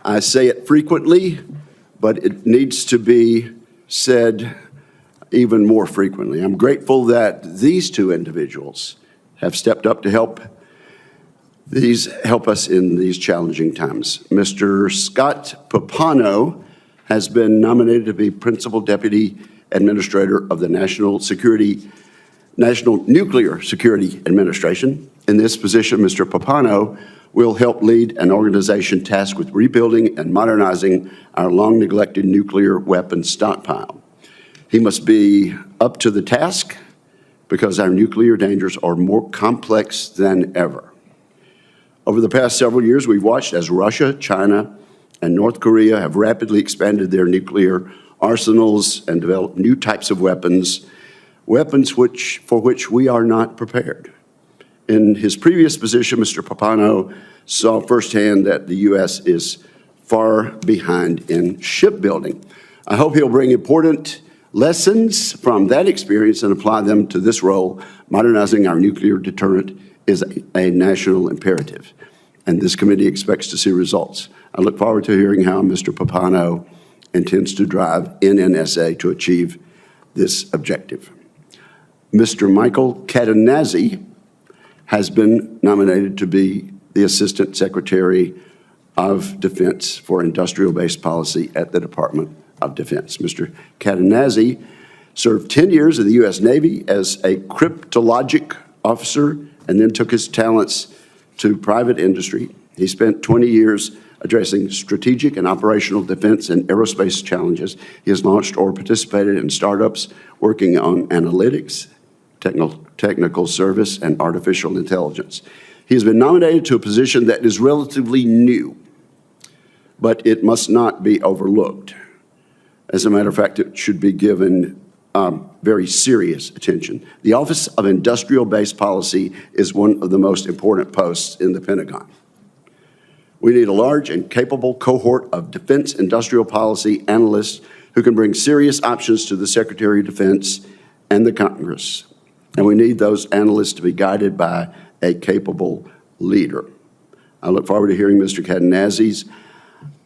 I say it frequently, but it needs to be said even more frequently. I'm grateful that these two individuals have stepped up to help us in these challenging times. Mr. Scott Papano has been nominated to be Principal Deputy Administrator of the National Nuclear Security Administration. In this position, Mr. Papano will help lead an organization tasked with rebuilding and modernizing our long-neglected nuclear weapons stockpile. He must be up to the task because our nuclear dangers are more complex than ever. Over the past several years, we've watched as Russia, China, and North Korea have rapidly expanded their nuclear arsenals and developed new types of weapons for which we are not prepared. In his previous position, Mr. Pappano saw firsthand that the U.S. is far behind in shipbuilding. I hope he'll bring important lessons from that experience and apply them to this role. Modernizing our nuclear deterrent is a national imperative, and this committee expects to see results. I look forward to hearing how Mr. Pappano intends to drive NNSA to achieve this objective. Mr. Michael Cadenazzi has been nominated to be the Assistant Secretary of Defense for Industrial-Based Policy at the Department of Defense. Mr. Cadenazzi served 10 years in the U.S. Navy as a cryptologic officer and then took his talents to private industry. He spent 20 years addressing strategic and operational defense and aerospace challenges. He has launched or participated in startups working on analytics, technical service, and artificial intelligence. He has been nominated to a position that is relatively new, but it must not be overlooked. As a matter of fact, it should be given very serious attention. The Office of Industrial-Based Policy is one of the most important posts in the Pentagon. We need a large and capable cohort of defense industrial policy analysts who can bring serious options to the Secretary of Defense and the Congress. And we need those analysts to be guided by a capable leader. I look forward to hearing Mr. Cadenazzi's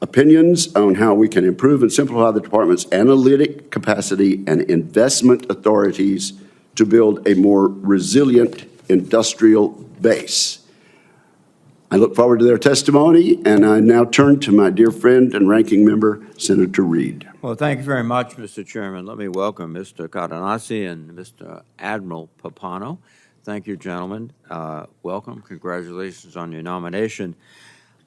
opinions on how we can improve and simplify the department's analytic capacity and investment authorities to build a more resilient industrial base. I look forward to their testimony, and I now turn to my dear friend and ranking member, Senator Reid. Well, thank you very much, Mr. Chairman. Let me welcome Mr. Cadenazzi and Mr. Admiral Papano. Thank you, gentlemen. Welcome. Congratulations on your nomination.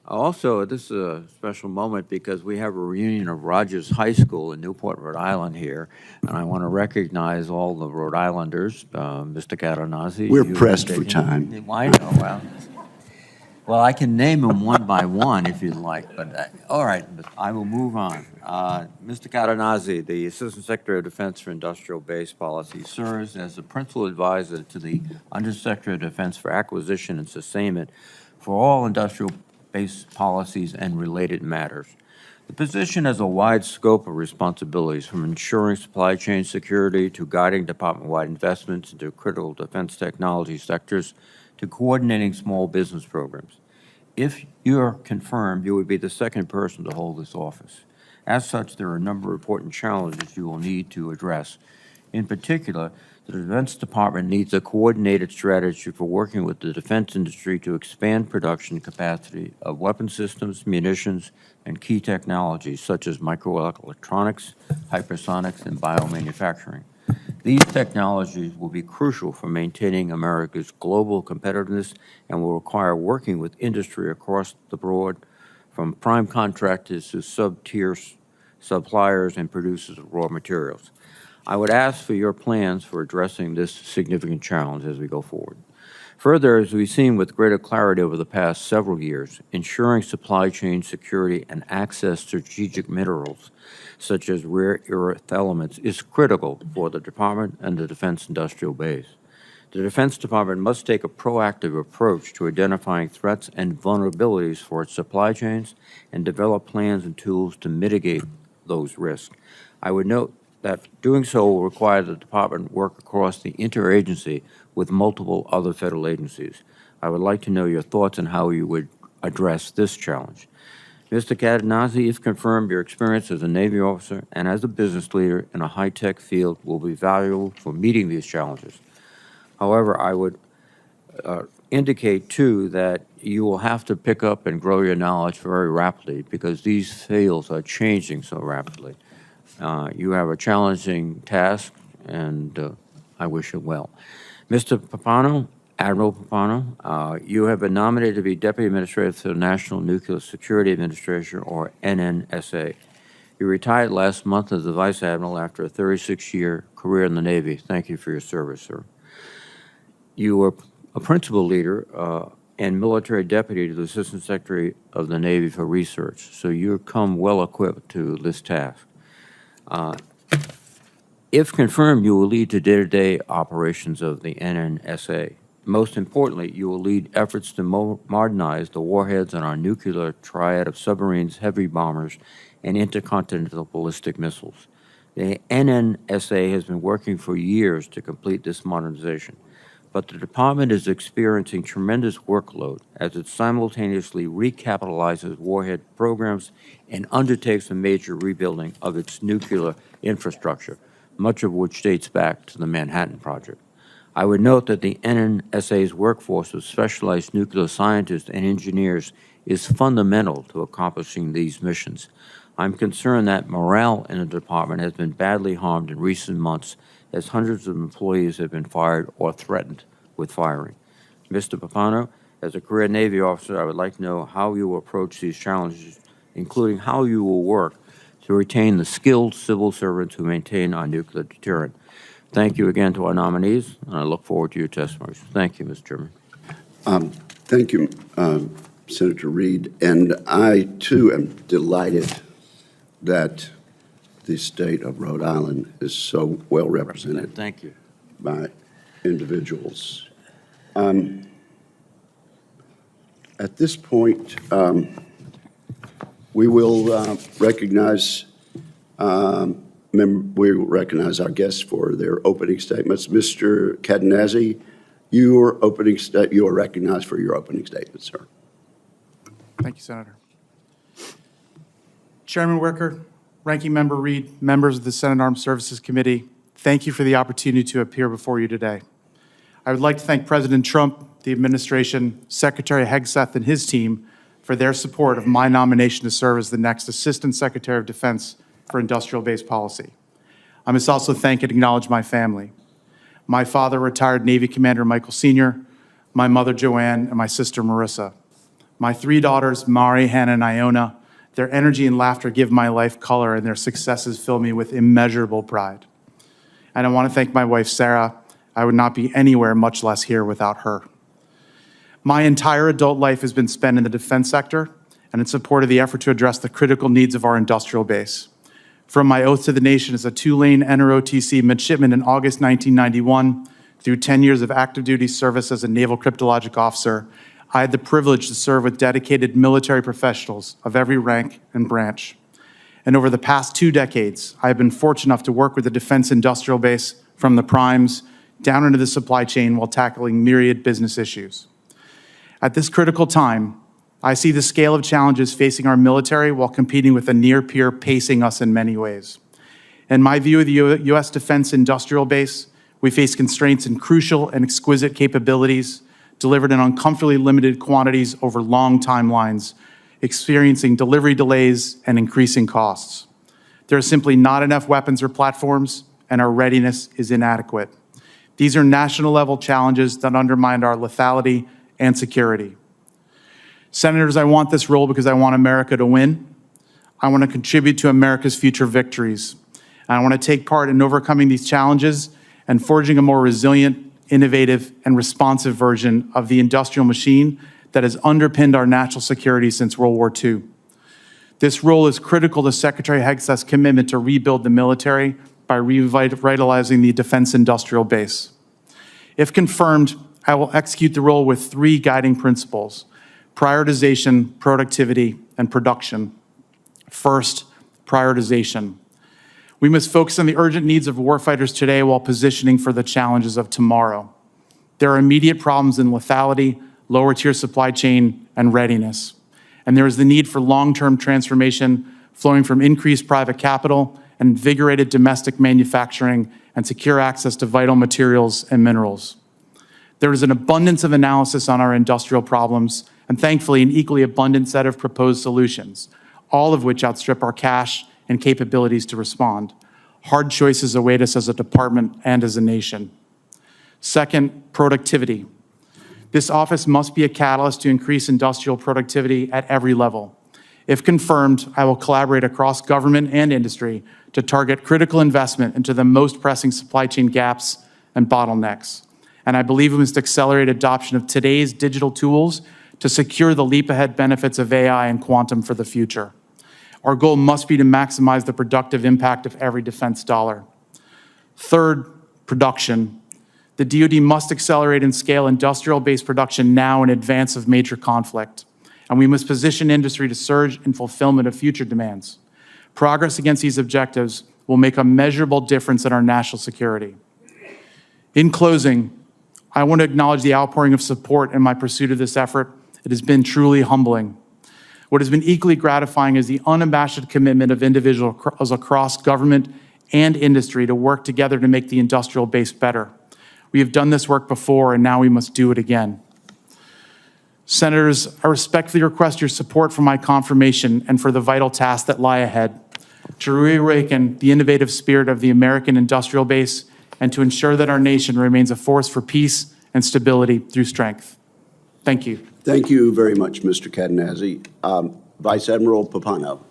Also, this is a special moment because we have a reunion of Rogers High School in Newport, Rhode Island here, and I want to recognize all the Rhode Islanders. Mr. Cadenazzi. We're pressed for time. I know. Well, I can name them one by one if you'd like, but all right, I will move on. Mr. Kadanazi, the Assistant Secretary of Defense for Industrial-Based Policy, serves as the Principal Advisor to the Undersecretary of Defense for Acquisition and Sustainment for all industrial-based policies and related matters. The position has a wide scope of responsibilities, from ensuring supply chain security to guiding department-wide investments into critical defense technology sectors to coordinating small business programs. If you're confirmed, you would be the second person to hold this office. As such, there are a number of important challenges you will need to address. In particular, the Defense Department needs a coordinated strategy for working with the defense industry to expand production capacity of weapon systems, munitions, and key technologies such as microelectronics, hypersonics, and biomanufacturing. These technologies will be crucial for maintaining America's global competitiveness and will require working with industry across the board, from prime contractors to sub-tier suppliers and producers of raw materials. I would ask for your plans for addressing this significant challenge as we go forward. Further, as we've seen with greater clarity over the past several years, ensuring supply chain security and access to strategic minerals, such as rare earth elements, is critical for the department and the defense industrial base. The Defense Department must take a proactive approach to identifying threats and vulnerabilities for its supply chains and develop plans and tools to mitigate those risks. I would note that doing so will require the department work across the interagency with multiple other federal agencies. I would like to know your thoughts on how you would address this challenge. Mr. Cadenazzi, if confirmed, your experience as a Navy officer and as a business leader in a high-tech field will be valuable for meeting these challenges. However, I would indicate, too, that you will have to pick up and grow your knowledge very rapidly because these fields are changing so rapidly. You have a challenging task, and I wish you well. Mr. Papano, Admiral Papano, you have been nominated to be Deputy Administrator to the National Nuclear Security Administration, or NNSA. You retired last month as a Vice Admiral after a 36-year career in the Navy. Thank you for your service, sir. You were a principal leader and military deputy to the Assistant Secretary of the Navy for Research, so you come well equipped to this task. If confirmed, you will lead the day-to-day operations of the NNSA. Most importantly, you will lead efforts to modernize the warheads on our nuclear triad of submarines, heavy bombers, and intercontinental ballistic missiles. The NNSA has been working for years to complete this modernization, but the department is experiencing tremendous workload as it simultaneously recapitalizes warhead programs and undertakes a major rebuilding of its nuclear infrastructure, much of which dates back to the Manhattan Project. I would note that the NNSA's workforce of specialized nuclear scientists and engineers is fundamental to accomplishing these missions. I'm concerned that morale in the department has been badly harmed in recent months as hundreds of employees have been fired or threatened with firing. Mr. Papano, as a career Navy officer, I would like to know how you will approach these challenges, including how you will work to retain the skilled civil servants who maintain our nuclear deterrent. Thank you again to our nominees, and I look forward to your testimonies. Thank you, Mr. Chairman. Thank you, Senator Reed. And I, too, am delighted that the state of Rhode Island is so well represented. Thank you. By individuals. At this point, we will recognize our guests for their opening statements. Mr. Cadenazzi, you are recognized for your opening statement, sir. Thank you, Senator. Chairman Wicker, Ranking Member Reed, members of the Senate Armed Services Committee, thank you for the opportunity to appear before you today. I would like to thank President Trump, the administration, Secretary Hegseth, and his team for their support of my nomination to serve as the next Assistant Secretary of Defense for Industrial Base Policy. I must also thank and acknowledge my family. My father, retired Navy Commander Michael Sr., my mother Joanne, and my sister Marissa. My three daughters, Mari, Hannah, and Iona, their energy and laughter give my life color, and their successes fill me with immeasurable pride. And I want to thank my wife, Sarah. I would not be anywhere, much less here, without her. My entire adult life has been spent in the defense sector and in support of the effort to address the critical needs of our industrial base. From my oath to the nation as a two-lane NROTC midshipman in August 1991, through 10 years of active duty service as a naval cryptologic officer, I had the privilege to serve with dedicated military professionals of every rank and branch. And over the past 2 decades, I have been fortunate enough to work with the defense industrial base from the primes down into the supply chain while tackling myriad business issues. At this critical time, I see the scale of challenges facing our military while competing with a near peer pacing us in many ways. In my view of the U.S. defense industrial base, we face constraints in crucial and exquisite capabilities delivered in uncomfortably limited quantities over long timelines, experiencing delivery delays and increasing costs. There are simply not enough weapons or platforms, and our readiness is inadequate. These are national-level challenges that undermine our lethality and security. Senators, I want this role because I want America to win. I want to contribute to America's future victories. And I want to take part in overcoming these challenges and forging a more resilient, innovative, and responsive version of the industrial machine that has underpinned our national security since World War II. This role is critical to Secretary Hegseth's commitment to rebuild the military by revitalizing the defense industrial base. If confirmed, I will execute the role with 3 guiding principles: prioritization, productivity, and production. First, prioritization. We must focus on the urgent needs of warfighters today while positioning for the challenges of tomorrow. There are immediate problems in lethality, lower tier supply chain, and readiness. and there is the need for long-term transformation flowing from increased private capital and invigorated domestic manufacturing and secure access to vital materials and minerals. There is an abundance of analysis on our industrial problems, and thankfully an equally abundant set of proposed solutions, all of which outstrip our cash and capabilities to respond. Hard choices await us as a department and as a nation. Second, productivity. This office must be a catalyst to increase industrial productivity at every level. If confirmed, I will collaborate across government and industry to target critical investment into the most pressing supply chain gaps and bottlenecks. And I believe we must accelerate adoption of today's digital tools to secure the leap-ahead benefits of AI and quantum for the future. Our goal must be to maximize the productive impact of every defense dollar. Third, production. The DoD must accelerate and scale industrial-based production now in advance of major conflict, and we must position industry to surge in fulfillment of future demands. Progress against these objectives will make a measurable difference in our national security. In closing, I want to acknowledge the outpouring of support in my pursuit of this effort. It has been truly humbling. What has been equally gratifying is the unabashed commitment of individuals across government and industry to work together to make the industrial base better. We have done this work before, and now we must do it again. Senators, I respectfully request your support for my confirmation and for the vital tasks that lie ahead, to reawaken the innovative spirit of the American industrial base and to ensure that our nation remains a force for peace and stability through strength. Thank you. Thank you very much, Mr. Cadenazzi. Vice Admiral Pappano.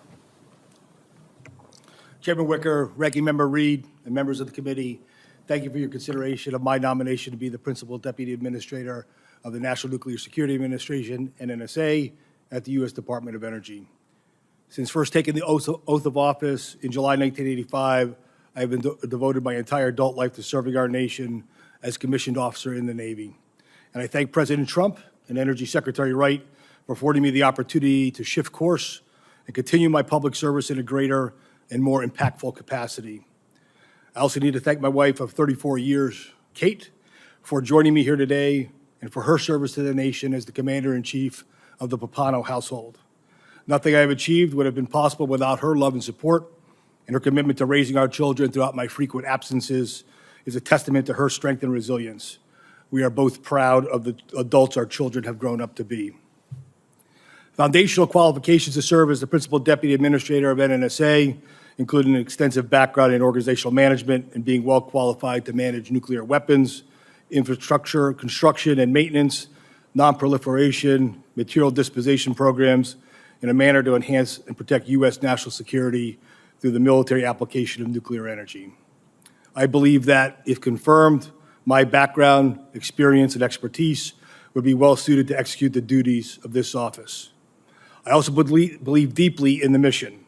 Chairman Wicker, Ranking Member Reed, and members of the committee, thank you for your consideration of my nomination to be the Principal Deputy Administrator of the National Nuclear Security Administration, NNSA, at the U.S. Department of Energy. Since first taking the oath of office in July 1985, I have been devoted my entire adult life to serving our nation as commissioned officer in the Navy. And I thank President Trump and Energy Secretary Wright for affording me the opportunity to shift course and continue my public service in a greater and more impactful capacity. I also need to thank my wife of 34 years, Kate, for joining me here today and for her service to the nation as the Commander-in-Chief of the Papano household. Nothing I have achieved would have been possible without her love and support, and her commitment to raising our children throughout my frequent absences is a testament to her strength and resilience. We are both proud of the adults our children have grown up to be. Foundational qualifications to serve as the Principal Deputy Administrator of NNSA, including an extensive background in organizational management and being well qualified to manage nuclear weapons, infrastructure, construction and maintenance, non-proliferation, material disposition programs, in a manner to enhance and protect U.S. national security through the military application of nuclear energy. I believe that, if confirmed, my background, experience, and expertise would be well suited to execute the duties of this office. I also believe deeply in the mission.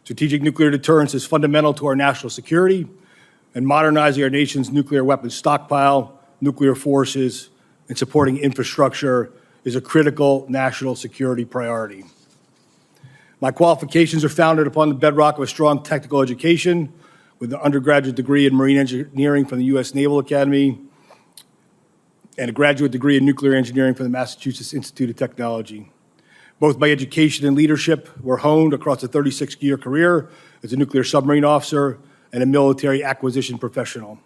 Strategic nuclear deterrence is fundamental to our national security, and modernizing our nation's nuclear weapons stockpile, nuclear forces, and supporting infrastructure is a critical national security priority. My qualifications are founded upon the bedrock of a strong technical education with an undergraduate degree in marine engineering from the U.S. Naval Academy and a graduate degree in nuclear engineering from the Massachusetts Institute of Technology. Both my education and leadership were honed across a 36-year career as a nuclear submarine officer and a military acquisition professional.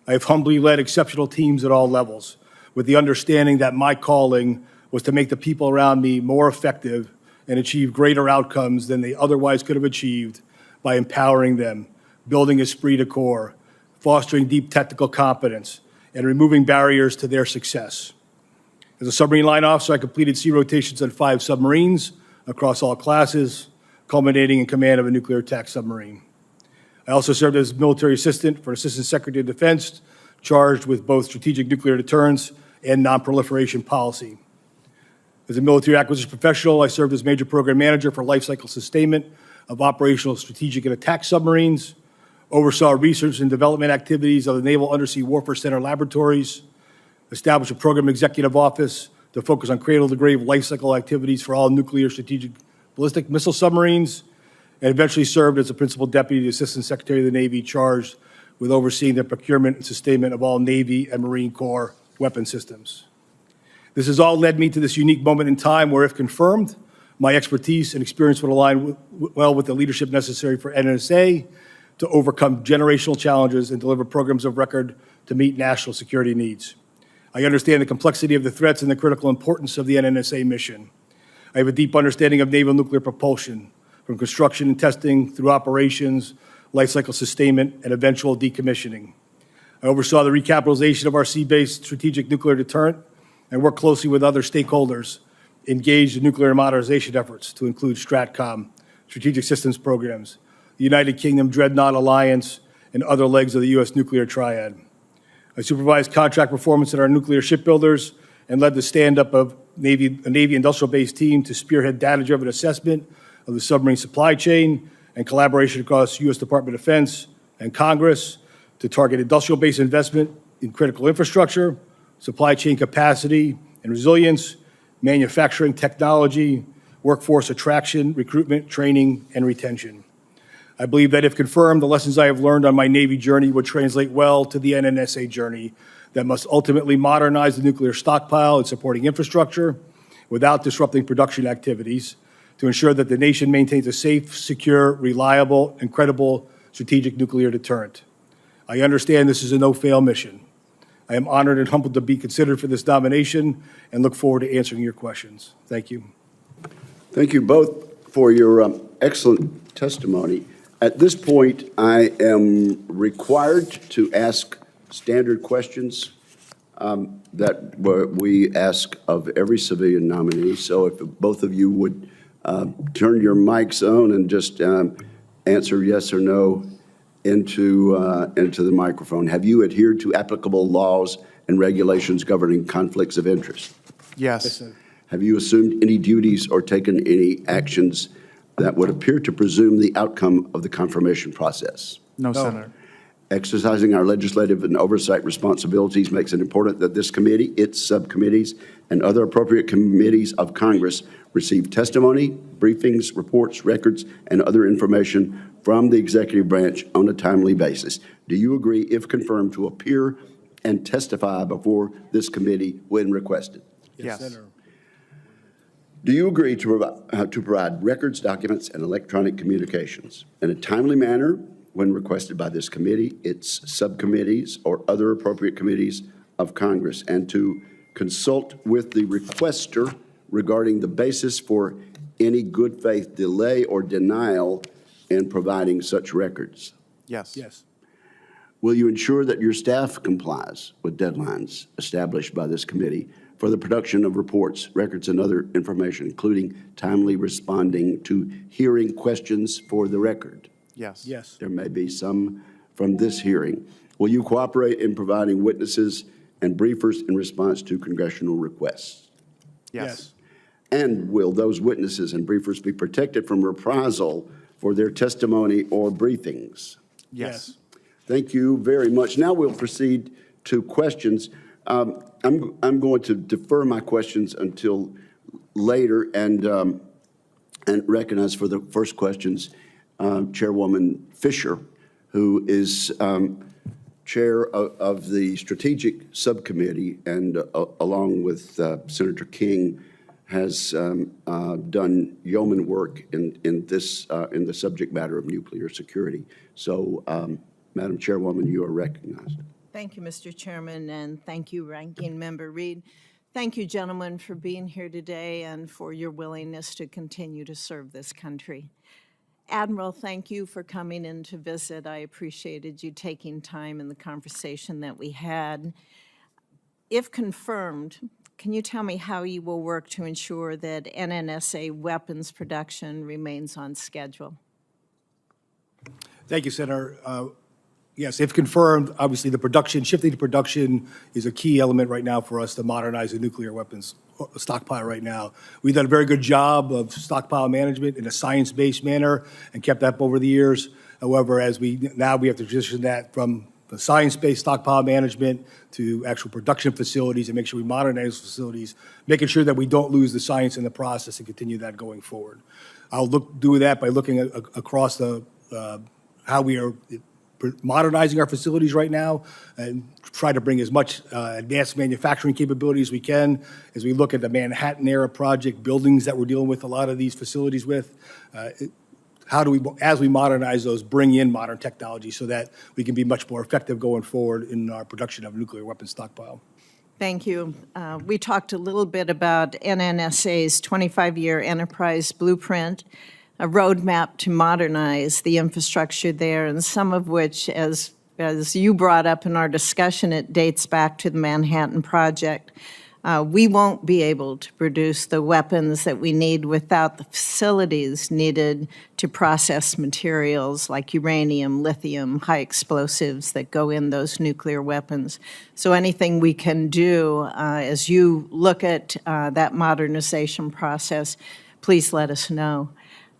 I have humbly led exceptional teams at all levels, with the understanding that my calling was to make the people around me more effective and achieve greater outcomes than they otherwise could have achieved by empowering them, building esprit de corps, fostering deep technical competence, and removing barriers to their success. As a submarine line officer, I completed sea rotations on 5 submarines across all classes, culminating in command of a nuclear attack submarine. I also served as military assistant for Assistant Secretary of Defense, charged with both strategic nuclear deterrence and non-proliferation policy. As a military acquisition professional, I served as major program manager for life cycle sustainment of operational strategic and attack submarines, oversaw research and development activities of the Naval Undersea Warfare Center laboratories, established a program executive office to focus on cradle-to-grave life cycle activities for all nuclear strategic ballistic missile submarines, and eventually served as the Principal Deputy Assistant Secretary of the Navy charged with overseeing the procurement and sustainment of all Navy and Marine Corps weapon systems. This has all led me to this unique moment in time where, if confirmed, My expertise and experience would align well with the leadership necessary for NNSA to overcome generational challenges and deliver programs of record to meet national security needs. I understand the complexity of the threats and the critical importance of the NNSA mission. I have a deep understanding of naval nuclear propulsion, from construction and testing through operations, life cycle sustainment, and eventual decommissioning. I oversaw the recapitalization of our sea-based strategic nuclear deterrent and worked closely with other stakeholders engaged in nuclear modernization efforts to include STRATCOM, strategic systems programs, the United Kingdom Dreadnought Alliance, and other legs of the U.S. nuclear triad. I supervised contract performance at our nuclear shipbuilders and led the stand-up of a Navy industrial-based team to spearhead data-driven assessment of the submarine supply chain and collaboration across U.S. Department of Defense and Congress to target industrial-based investment in critical infrastructure, supply chain capacity and resilience, manufacturing technology, workforce attraction, recruitment, training, and retention. I believe that if confirmed, the lessons I have learned on my Navy journey would translate well to the NNSA journey that must ultimately modernize the nuclear stockpile and supporting infrastructure without disrupting production activities to ensure that the nation maintains a safe, secure, reliable, and credible strategic nuclear deterrent. I understand this is a no-fail mission. I am honored and humbled to be considered for this nomination and look forward to answering your questions. Thank you. Thank you both for your excellent testimony. At this point, I am required to ask standard questions that we ask of every civilian nominee. So if both of you would turn your mics on and just answer yes or no into the microphone. Have you adhered to applicable laws and regulations governing conflicts of interest? Yes. Have you assumed any duties or taken any actions that would appear to presume the outcome of the confirmation process? No, Senator. Exercising our legislative and oversight responsibilities makes it important that this committee, its subcommittees, and other appropriate committees of Congress receive testimony, briefings, reports, records, and other information from the executive branch on a timely basis. Do you agree, if confirmed, to appear and testify before this committee when requested? Yes. Senator. Do you agree to provide records, documents, and electronic communications in a timely manner when requested by this committee, its subcommittees, or other appropriate committees of Congress, and to consult with the requester regarding the basis for any good faith delay or denial in providing such records? Yes. Yes. Will you ensure that your staff complies with deadlines established by this committee for the production of reports, records, and other information, including timely responding to hearing questions for the record? Yes. Yes. There may be some from this hearing. Will you cooperate in providing witnesses and briefers in response to congressional requests? Yes. And will those witnesses and briefers be protected from reprisal for their testimony or briefings? Yes. Thank you very much. Now we'll proceed to questions. I'm going to defer my questions until later and recognize for the first questions Chairwoman Fisher, who is chair of the Strategic Subcommittee and along with Senator King has done yeoman work in the subject matter of nuclear security. So, Madam Chairwoman, you are recognized. Thank you, Mr. Chairman, and thank you, Ranking Member Reed. Thank you, gentlemen, for being here today and for your willingness to continue to serve this country. Admiral, thank you for coming in to visit. I appreciated you taking time in the conversation that we had. If confirmed, can you tell me how you will work to ensure that NNSA weapons production remains on schedule? Thank you, Senator. Yes, if confirmed, obviously the production, shifting to production is a key element right now for us to modernize the nuclear weapons stockpile right now. We've done a very good job of stockpile management in a science-based manner and kept that up over the years. However, now we have to transition that from the science-based stockpile management to actual production facilities and make sure we modernize facilities, making sure that we don't lose the science in the process and continue that going forward. I'll do that by looking across how we are modernizing our facilities right now and try to bring as much advanced manufacturing capability as we can as we look at the Manhattan era project buildings that we're dealing with a lot of these facilities with. How do we, as we modernize those, bring in modern technology so that we can be much more effective going forward in our production of nuclear weapons stockpile? Thank you. We talked a little bit about NNSA's 25-year enterprise blueprint, a roadmap to modernize the infrastructure there, and some of which, as you brought up in our discussion, it dates back to the Manhattan Project. We won't be able to produce the weapons that we need without the facilities needed to process materials like uranium, lithium, high explosives that go in those nuclear weapons. So anything we can do as you look at that modernization process, please let us know.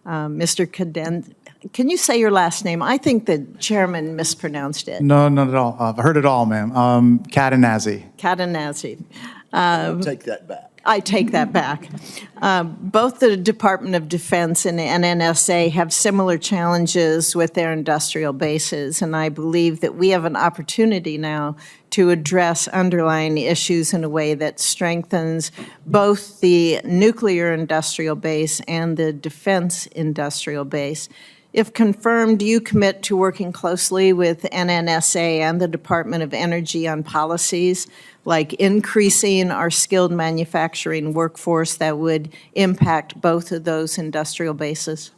Mr. Cadenazzi, can you say your last name? I think the chairman mispronounced it. No, not at all. I've heard it all, ma'am. Cadenazzi. Cadenazzi. Take that back. I take that back. Both the Department of Defense and the NNSA have similar challenges with their industrial bases, and I believe that we have an opportunity now to address underlying issues in a way that strengthens both the nuclear industrial base and the defense industrial base. If confirmed, do you commit to working closely with NNSA and the Department of Energy on policies like increasing our skilled manufacturing workforce that would impact both of those industrial bases?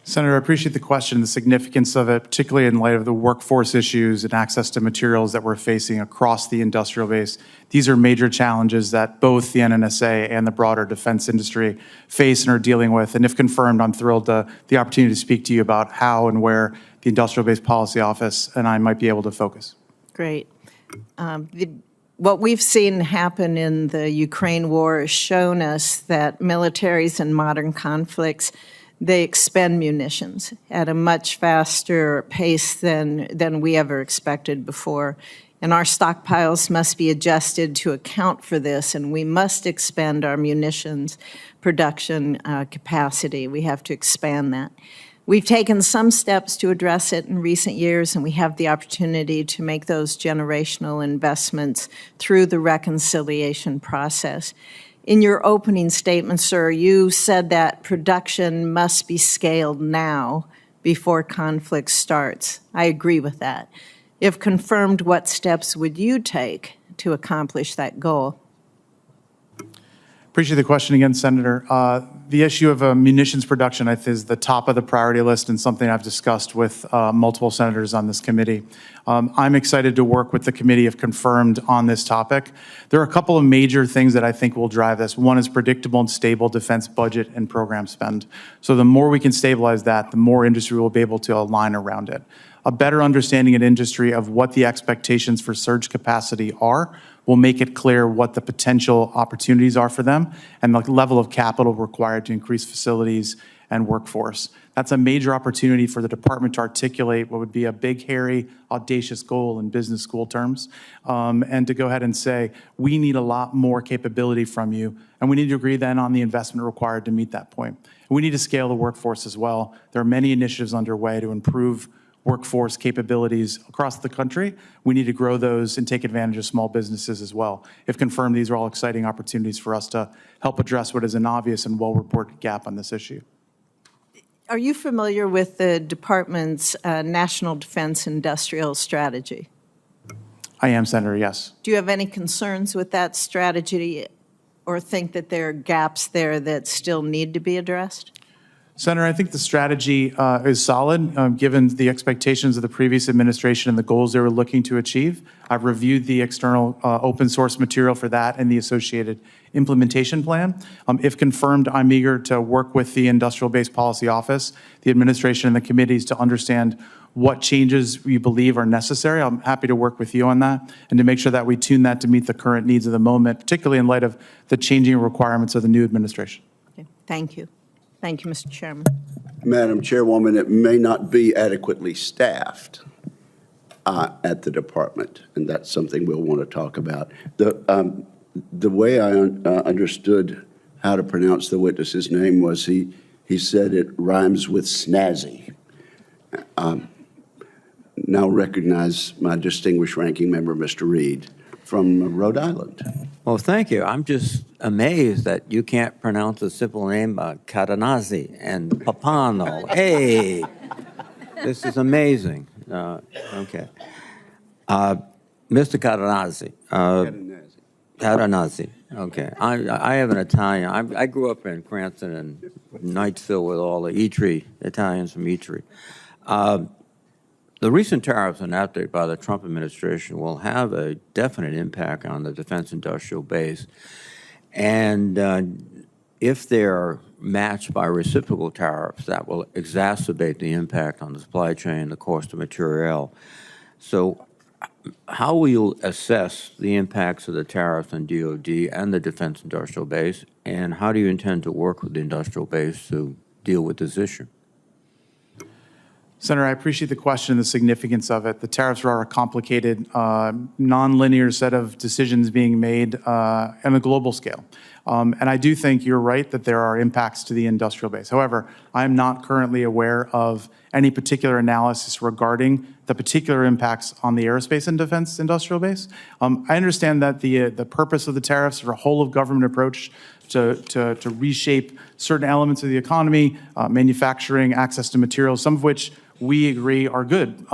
Senator, I appreciate the question, the significance of it, particularly in light of the workforce issues and access to materials that we're facing across the industrial base. These are major challenges that both the NNSA and the broader defense industry face and are dealing with. And if confirmed, I'm thrilled to the opportunity to speak to you about how and where the Industrial Base Policy Office and I might be able to focus. Great. What we've seen happen in the Ukraine war has shown us that militaries in modern conflicts, they expend munitions at a much faster pace than we ever expected before. And our stockpiles must be adjusted to account for this, and we must expand our munitions production capacity. We have to expand that. We've taken some steps to address it in recent years, and we have the opportunity to make those generational investments through the reconciliation process. In your opening statement, sir, you said that production must be scaled now before conflict starts. I agree with that. If confirmed, what steps would you take to accomplish that goal? Appreciate the question again, Senator. The issue of munitions production, I think, is the top of the priority list and something I've discussed with multiple senators on this committee. I'm excited to work with the committee if confirmed on this topic. There are a couple of major things that I think will drive this. One is predictable and stable defense budget and program spend. So the more we can stabilize that, the more industry will be able to align around it. A better understanding in industry of what the expectations for surge capacity are will make it clear what the potential opportunities are for them and the level of capital required to increase facilities and workforce. That's a major opportunity for the department to articulate what would be a big, hairy, audacious goal in business school terms, and to go ahead and say, we need a lot more capability from you, and we need to agree then on the investment required to meet that point. And we need to scale the workforce as well. There are many initiatives underway to improve workforce capabilities across the country. We need to grow those and take advantage of small businesses as well. If confirmed, these are all exciting opportunities for us to help address what is an obvious and well-reported gap on this issue. Are you familiar with the department's National Defense Industrial Strategy? I am, Senator, yes. Do you have any concerns with that strategy or think that there are gaps there that still need to be addressed? Senator, I think the strategy is solid, given the expectations of the previous administration and the goals they were looking to achieve. I've reviewed the external open source material for that and the associated implementation plan. If confirmed, I'm eager to work with the Industrial Base Policy Office, the administration, and the committees to understand what changes we believe are necessary. I'm happy to work with you on that and to make sure that we tune that to meet the current needs of the moment, particularly in light of the changing requirements of the new administration. Okay. Thank you. Thank you, Mr. Chairman. Madam Chairwoman, it may not be adequately staffed at the department, and that's something we'll want to talk about. The way I understood how to pronounce the witness's name was he said it rhymes with snazzy. now recognize my distinguished ranking member, Mr. Reed, from Rhode Island. Well, thank you. I'm just amazed that you can't pronounce a simple name, Cadenazzi and Pappano. Hey, this is amazing. Okay. Mr. Kadanazi. Kadanazi. Okay. I have an Italian. I grew up in Cranston and Knightsville with all the Italians from Itri. The recent tariffs enacted by the Trump administration will have a definite impact on the defense industrial base. And if they're matched by reciprocal tariffs, that will exacerbate the impact on the supply chain, the cost of material. So how will you assess the impacts of the tariffs on DOD and the defense industrial base, and how do you intend to work with the industrial base to deal with this issue? Senator, I appreciate the question and the significance of it. The tariffs are a complicated, non-linear set of decisions being made on a global scale. And I do think you're right that there are impacts to the industrial base. However, I am not currently aware of any particular analysis regarding the particular impacts on the aerospace and defense industrial base. I understand that the purpose of the tariffs are a whole-of-government approach to reshape certain elements of the economy, manufacturing, access to materials, some of which we agree are good.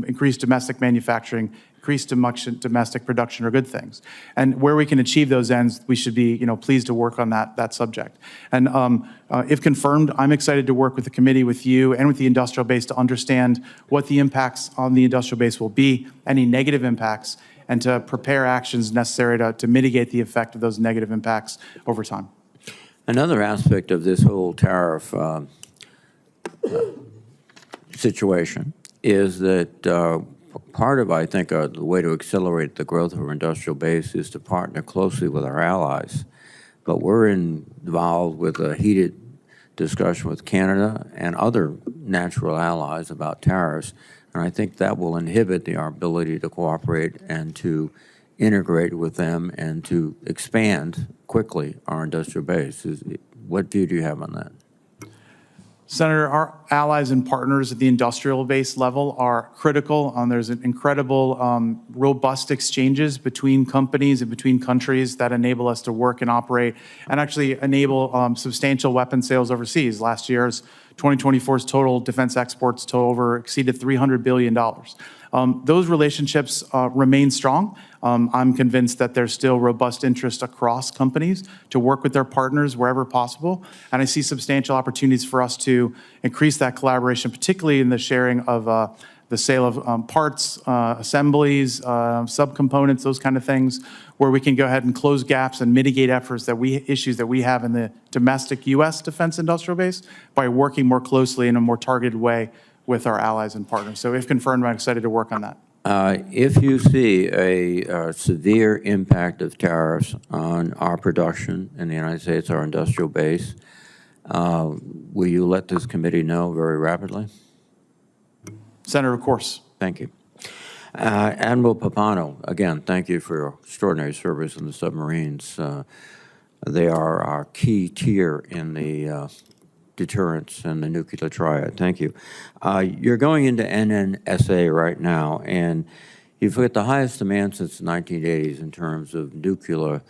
Increased domestic manufacturing, increased domestic production are good things. And where we can achieve those ends, we should be pleased to work on that subject. And if confirmed, I'm excited to work with the committee, with you, and with the industrial base to understand what the impacts on the industrial base will be, any negative impacts, and to prepare actions necessary to mitigate the effect of those negative impacts over time. Another aspect of this whole tariff situation is that part of, I think, the way to accelerate the growth of our industrial base is to partner closely with our allies. But we're involved with a heated discussion with Canada and other natural allies about tariffs, and I think that will inhibit our ability to cooperate and to integrate with them and to expand quickly our industrial base. What view do you have on that? Senator, our allies and partners at the industrial base level are critical. There's an incredible, robust exchanges between companies and between countries that enable us to work and operate and actually enable substantial weapon sales overseas. Last year's 2024's total defense exports exceeded $300 billion. Those relationships remain strong. I'm convinced that there's still robust interest across companies to work with their partners wherever possible. And I see substantial opportunities for us to increase that collaboration, particularly in the sharing of the sale of parts, assemblies, subcomponents, those kind of things, where we can go ahead and close gaps and mitigate issues that we have in the domestic U.S. defense industrial base by working more closely in a more targeted way with our allies and partners. So if confirmed, I'm excited to work on that. If you see a severe impact of tariffs on our production in the United States, our industrial base, will you let this committee know very rapidly? Senator, of course. Thank you. Admiral Papano, again, thank you for your extraordinary service in the submarines. They are our key tier in the deterrence and the nuclear triad. Thank you. You're going into NNSA right now, and you've hit the highest demand since the 1980s in terms of nuclear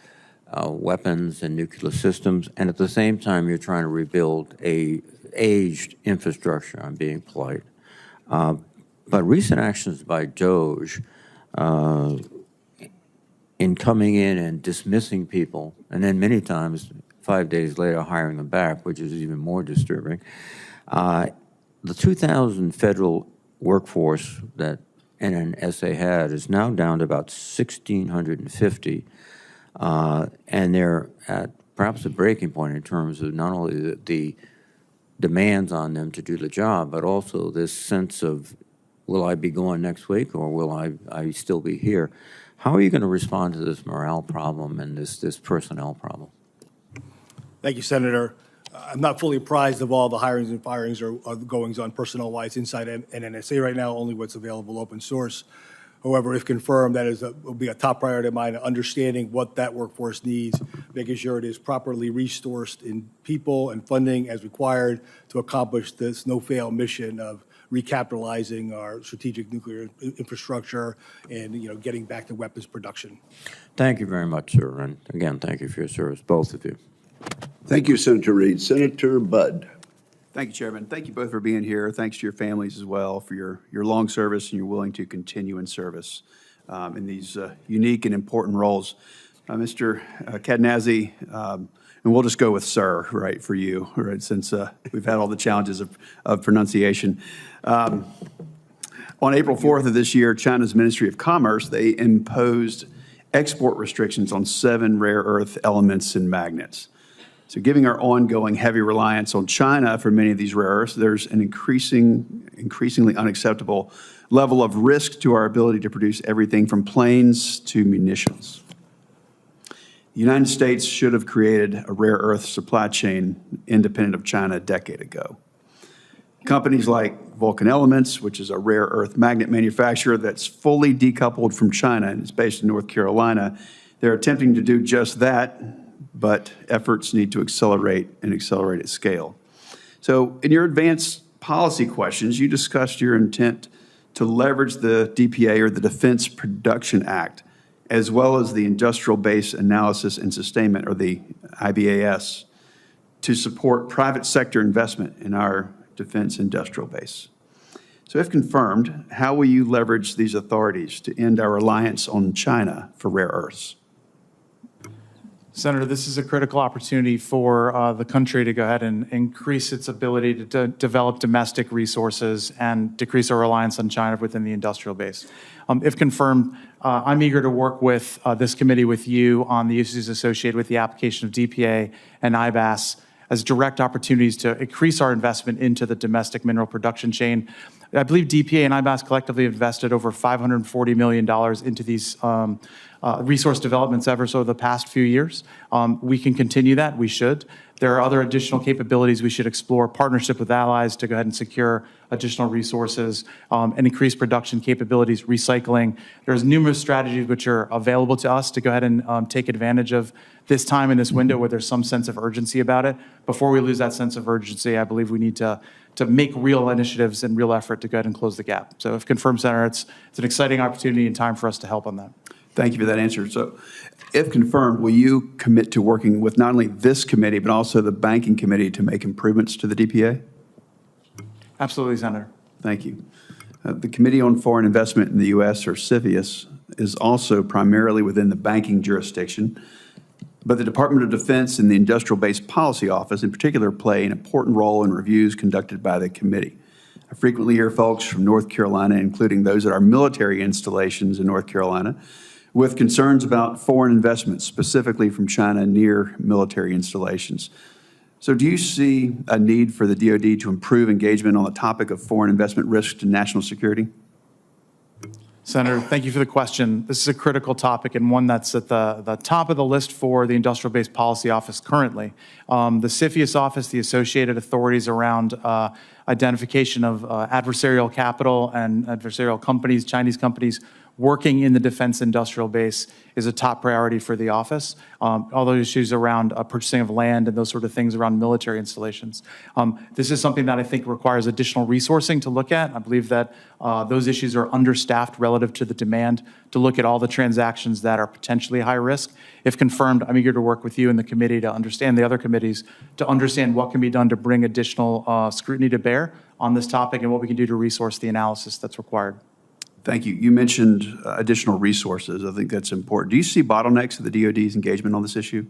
weapons and nuclear systems, and at the same time, you're trying to rebuild a aged infrastructure. I'm being polite. But recent actions by DOGE in coming in and dismissing people, and then many times 5 days later hiring them back, which is even more disturbing. The 2,000 federal workforce that NNSA had is now down to about 1,650, and they're at perhaps a breaking point in terms of not only the demands on them to do the job, but also this sense of, will I be going next week or will I still be here? How are you going to respond to this morale problem and this personnel problem? Thank you, Senator. I'm not fully apprised of all the hirings and firings or goings on personnel-wise inside NNSA right now, only what's available open source. However, if confirmed, that will be a top priority of mine, understanding what that workforce needs, making sure it is properly resourced in people and funding as required to accomplish this no-fail mission of recapitalizing our strategic nuclear infrastructure and, getting back to weapons production. Thank you very much, sir. And again, thank you for your service, both of you. Thank you, Senator Reed. Senator Budd. Thank you, Chairman. Thank you both for being here. Thanks to your families as well for your long service and you're willing to continue in service in these unique and important roles. Mr. Cadenazzi, and we'll just go with sir, right, for you, right, since we've had all the challenges of pronunciation. On April 4th of this year, China's Ministry of Commerce, they imposed export restrictions on 7 rare earth elements and magnets. So given our ongoing heavy reliance on China for many of these rare earths, there's an increasingly unacceptable level of risk to our ability to produce everything from planes to munitions. The United States should have created a rare earth supply chain independent of China a decade ago. Companies like Vulcan Elements, which is a rare earth magnet manufacturer that's fully decoupled from China and is based in North Carolina, they're attempting to do just that, but efforts need to accelerate and accelerate at scale. So in your advanced policy questions, you discussed your intent to leverage the DPA, or the Defense Production Act, as well as the Industrial Base Analysis and Sustainment, or the IBAS, to support private sector investment in our defense industrial base. So if confirmed, how will you leverage these authorities to end our reliance on China for rare earths? Senator, this is a critical opportunity for the country to go ahead and increase its ability to develop domestic resources and decrease our reliance on China within the industrial base. If confirmed, I'm eager to work with this committee with you on the issues associated with the application of DPA and IBAS as direct opportunities to increase our investment into the domestic mineral production chain. I believe DPA and IBAS collectively invested over $540 million into these resource developments efforts over the past few years. We can continue that. We should. There are other additional capabilities we should explore, partnership with allies to go ahead and secure additional resources and increase production capabilities, recycling. There's numerous strategies which are available to us to go ahead and take advantage of this time in this window where there's some sense of urgency about it. Before we lose that sense of urgency, I believe we need to make real initiatives and real effort to go ahead and close the gap. So if confirmed, Senator, it's an exciting opportunity and time for us to help on that. Thank you for that answer. So if confirmed, will you commit to working with not only this committee, but also the banking committee to make improvements to the DPA? Absolutely, Senator. Thank you. The Committee on Foreign Investment in the U.S., or CFIUS, is also primarily within the banking jurisdiction, but the Department of Defense and the Industrial Base Policy Office in particular play an important role in reviews conducted by the committee. I frequently hear folks from North Carolina, including those at our military installations in North Carolina, with concerns about foreign investments, specifically from China near military installations. So do you see a need for the DoD to improve engagement on the topic of foreign investment risk to national security? Senator, thank you for the question. This is a critical topic and one that's at the top of the list for the Industrial Base Policy Office currently. The CFIUS office, the associated authorities around identification of adversarial capital and adversarial companies, Chinese companies, working in the defense industrial base is a top priority for the office. All those issues around purchasing of land and those sort of things around military installations. This is something that I think requires additional resourcing to look at. I believe that those issues are understaffed relative to the demand to look at all the transactions that are potentially high risk. If confirmed, I'm eager to work with you and the committee to understand, the other committees, to understand what can be done to bring additional scrutiny to bear on this topic and what we can do to resource the analysis that's required. Thank you. You mentioned additional resources. I think that's important. Do you see bottlenecks of the DoD's engagement on this issue?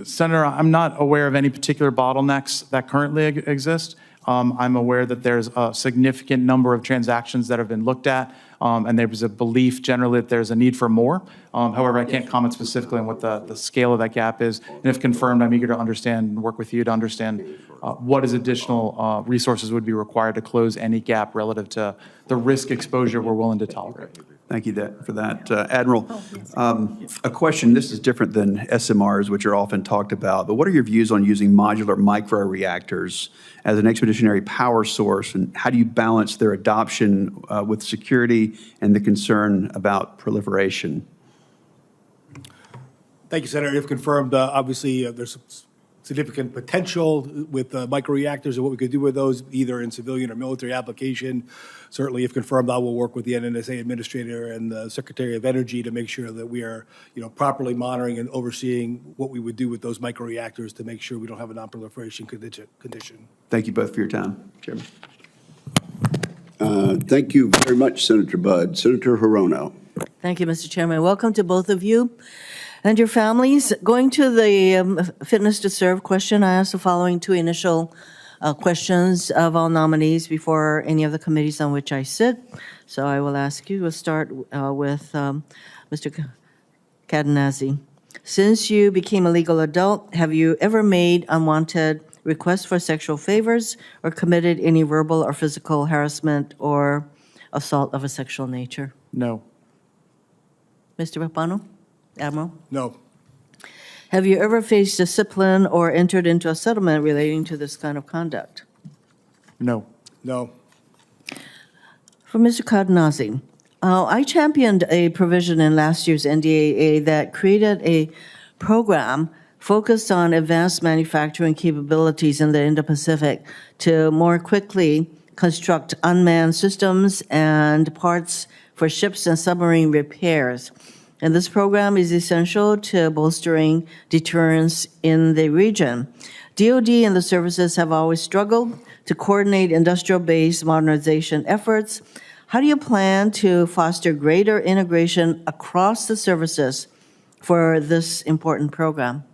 Senator, I'm not aware of any particular bottlenecks that currently exist. I'm aware that there's a significant number of transactions that have been looked at, and there's a belief generally that there's a need for more. However, I can't comment specifically on what the scale of that gap is. And if confirmed, I'm eager to understand and work with you to understand what is additional resources would be required to close any gap relative to the risk exposure we're willing to tolerate. Thank you for that. Admiral, a question, this is different than SMRs, which are often talked about, but what are your views on using modular microreactors as an expeditionary power source, and how do you balance their adoption with security and the concern about proliferation? Thank you, Senator. If confirmed, obviously there's significant potential with microreactors and what we could do with those, either in civilian or military application. Certainly, if confirmed, I will work with the NNSA administrator and the Secretary of Energy to make sure that we are, properly monitoring and overseeing what we would do with those microreactors to make sure we don't have a non-proliferation condition. Thank you both for your time, Chairman. Thank you very much, Senator Budd. Senator Hirono. Thank you, Mr. Chairman. Welcome to both of you and your families. Going to the fitness to serve question, I asked the following two initial questions of all nominees before any of the committees on which I sit. So I will ask you. We'll start with Mr. Cadenazzi. Since you became a legal adult, have you ever made unwanted requests for sexual favors or committed any verbal or physical harassment or assault of a sexual nature? No. Mr. Papano? Admiral? No. Have you ever faced discipline or entered into a settlement relating to this kind of conduct? No. No. For Mr. Cadenazzi, I championed a provision in last year's NDAA that created a program focused on advanced manufacturing capabilities in the Indo-Pacific to more quickly construct unmanned systems and parts for ships and submarine repairs. And this program is essential to bolstering deterrence in the region. DoD and the services have always struggled to coordinate industrial base modernization efforts. How do you plan to foster greater integration across the services for this important program?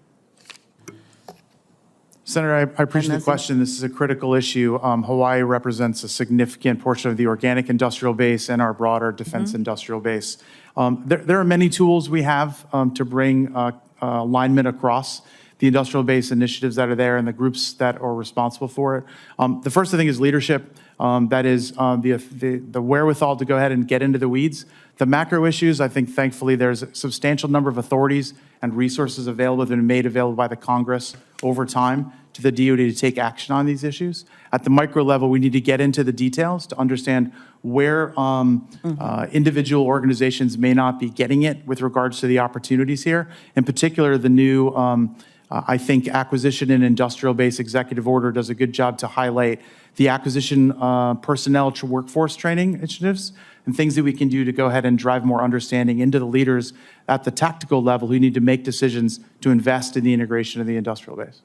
Senator, I appreciate the question. This is a critical issue. Hawaii represents a significant portion of the organic industrial base and our broader defense industrial base. There are many tools we have to bring alignment across the industrial base initiatives that are there and the groups that are responsible for it. The first thing is leadership. That is the wherewithal to go ahead and get into the weeds. The macro issues, I think, thankfully, there's a substantial number of authorities and resources available that have been made available by the Congress over time to the DoD to take action on these issues. At the micro level, we need to get into the details to understand where individual organizations may not be getting it with regards to the opportunities here. In particular, the new, I think, acquisition and industrial base executive order does a good job to highlight the acquisition personnel to workforce training initiatives and things that we can do to go ahead and drive more understanding into the leaders at the tactical level who need to make decisions to invest in the integration of the industrial base.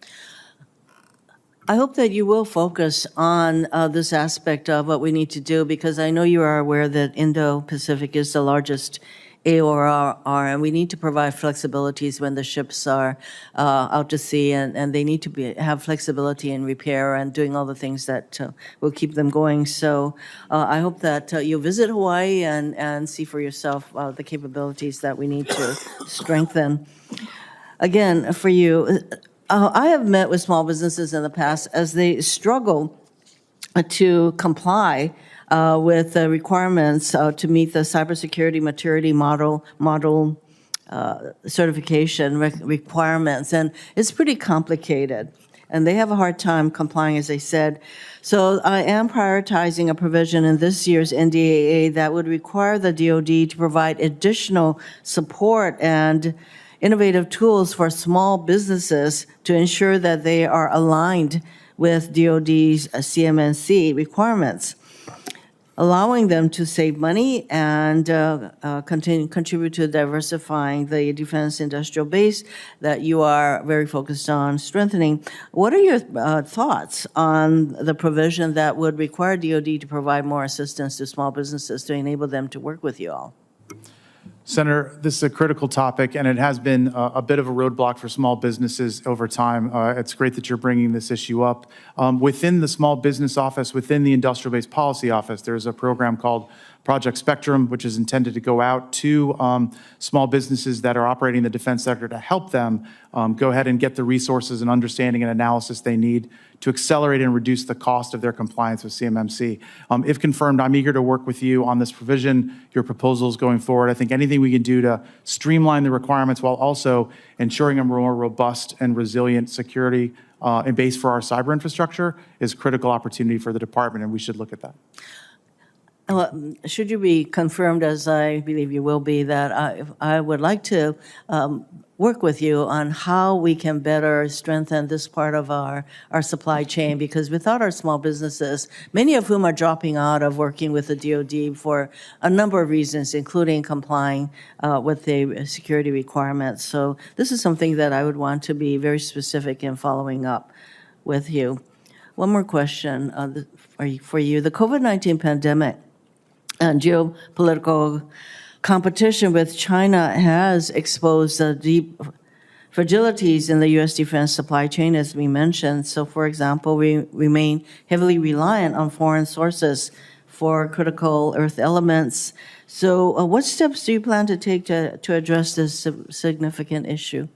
I hope that you will focus on this aspect of what we need to do, because I know you are aware that Indo-Pacific is the largest AOR, and we need to provide flexibilities when the ships are out to sea, and they need to have flexibility in repair and doing all the things that will keep them going. So I hope that you'll visit Hawaii and see for yourself the capabilities that we need to strengthen. Again, for you, I have met with small businesses in the past as they struggle to comply with the requirements to meet the cybersecurity maturity model certification requirements. And it's pretty complicated. And they have a hard time complying, as I said. So I am prioritizing a provision in this year's NDAA that would require the DoD to provide additional support and innovative tools for small businesses to ensure that they are aligned with DoD's CMNC requirements, allowing them to save money and contribute to diversifying the defense industrial base that you are very focused on strengthening. What are your thoughts on the provision that would require DoD to provide more assistance to small businesses to enable them to work with you all? Senator, this is a critical topic, and it has been a bit of a roadblock for small businesses over time. It's great that you're bringing this issue up. Within the Small Business Office, within the Industrial Base Policy Office, there's a program called Project Spectrum, which is intended to go out to small businesses that are operating in the defense sector to help them go ahead and get the resources and understanding and analysis they need to accelerate and reduce the cost of their compliance with CMMC. If confirmed, I'm eager to work with you on this provision, your proposals going forward. I think anything we can do to streamline the requirements while also ensuring a more robust and resilient security and base for our cyber infrastructure is a critical opportunity for the department, and we should look at that. Should you be confirmed, as I believe you will be, that I would like to work with you on how we can better strengthen this part of our supply chain, because without our small businesses, many of whom are dropping out of working with the DoD for a number of reasons, including complying with the security requirements. So this is something that I would want to be very specific in following up with you. One more question for you. The COVID-19 pandemic and geopolitical competition with China has exposed the deep fragilities in the U.S. defense supply chain, as we mentioned. So, for example, we remain heavily reliant on foreign sources for critical earth elements. So what steps do you plan to take to address this significant issue?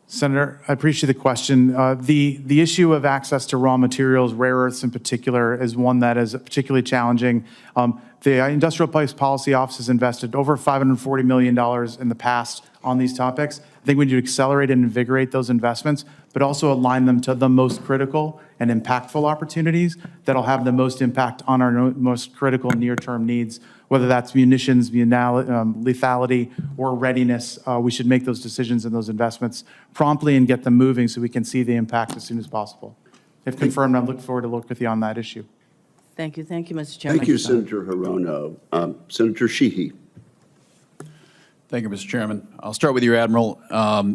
Senator, I appreciate the question. The issue of access to raw materials, rare earths in particular, is one that is particularly challenging. The Industrial Policy Office has invested over $540 million in the past on these topics. I think we need to accelerate and invigorate those investments, but also align them to the most critical and impactful opportunities that'll have the most impact on our most critical near-term needs, whether that's munitions, lethality, or readiness. We should make those decisions and those investments promptly and get them moving so we can see the impact as soon as possible. If confirmed, I look forward to work with you on that issue. Thank you. Thank you, Mr. Chairman. Thank you, Senator Hirono. Senator Sheehy. Thank you, Mr. Chairman. I'll start with you, Admiral.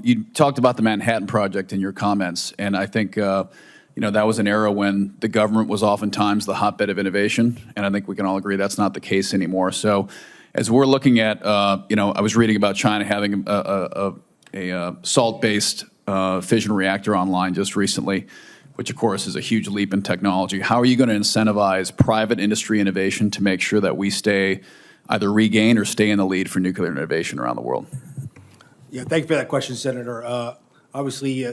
You talked about the Manhattan Project in your comments, and I think that was an era when the government was oftentimes the hotbed of innovation, and I think we can all agree that's not the case anymore. So as we're looking at, I was reading about China having a salt-based fission reactor online just recently, which of course is a huge leap in technology. How are you going to incentivize private industry innovation to make sure that we either regain or stay in the lead for nuclear innovation around the world? Yeah, thank you for that question, Senator. Obviously,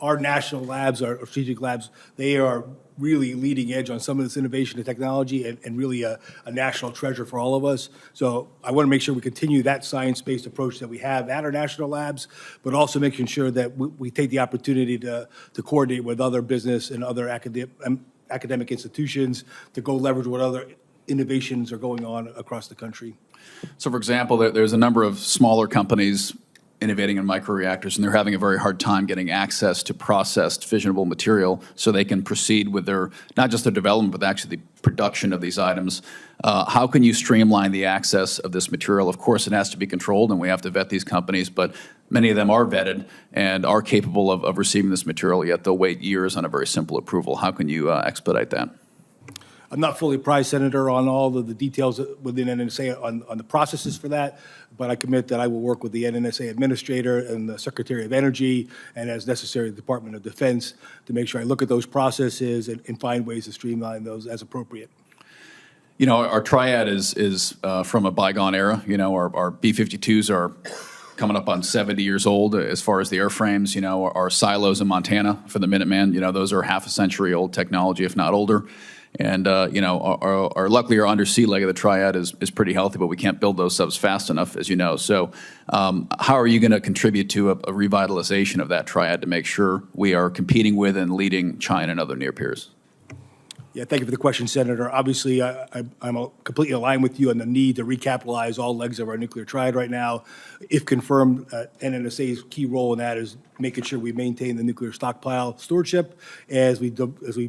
our national labs, our strategic labs, they are really leading edge on some of this innovation and technology, and really a national treasure for all of us. So I want to make sure we continue that science-based approach that we have at our national labs, but also making sure that we take the opportunity to coordinate with other business and other academic institutions to go leverage what other innovations are going on across the country. So, for example, there's a number of smaller companies innovating in microreactors, and they're having a very hard time getting access to processed fissionable material so they can proceed with not just their development, but actually the production of these items. How can you streamline the access of this material? Of course, it has to be controlled, and we have to vet these companies, but many of them are vetted and are capable of receiving this material, yet they'll wait years on a very simple approval. How can you expedite that? I'm not fully apprised, Senator, on all of the details within NNSA on the processes for that, but I commit that I will work with the NNSA administrator and the Secretary of Energy, and as necessary, the Department of Defense, to make sure I look at those processes and find ways to streamline those as appropriate. Our triad is from a bygone era. Our B-52s are coming up on 70 years old as far as the airframes. Our silos in Montana for the Minuteman, those are half a century old technology, if not older. And, luckily our undersea leg of the triad is pretty healthy, but we can't build those subs fast enough, as you know. So how are you going to contribute to a revitalization of that triad to make sure we are competing with and leading China and other near peers? Yeah, thank you for the question, Senator. Obviously, I'm completely aligned with you on the need to recapitalize all legs of our nuclear triad right now. If confirmed, NNSA's key role in that is making sure we maintain the nuclear stockpile stewardship as we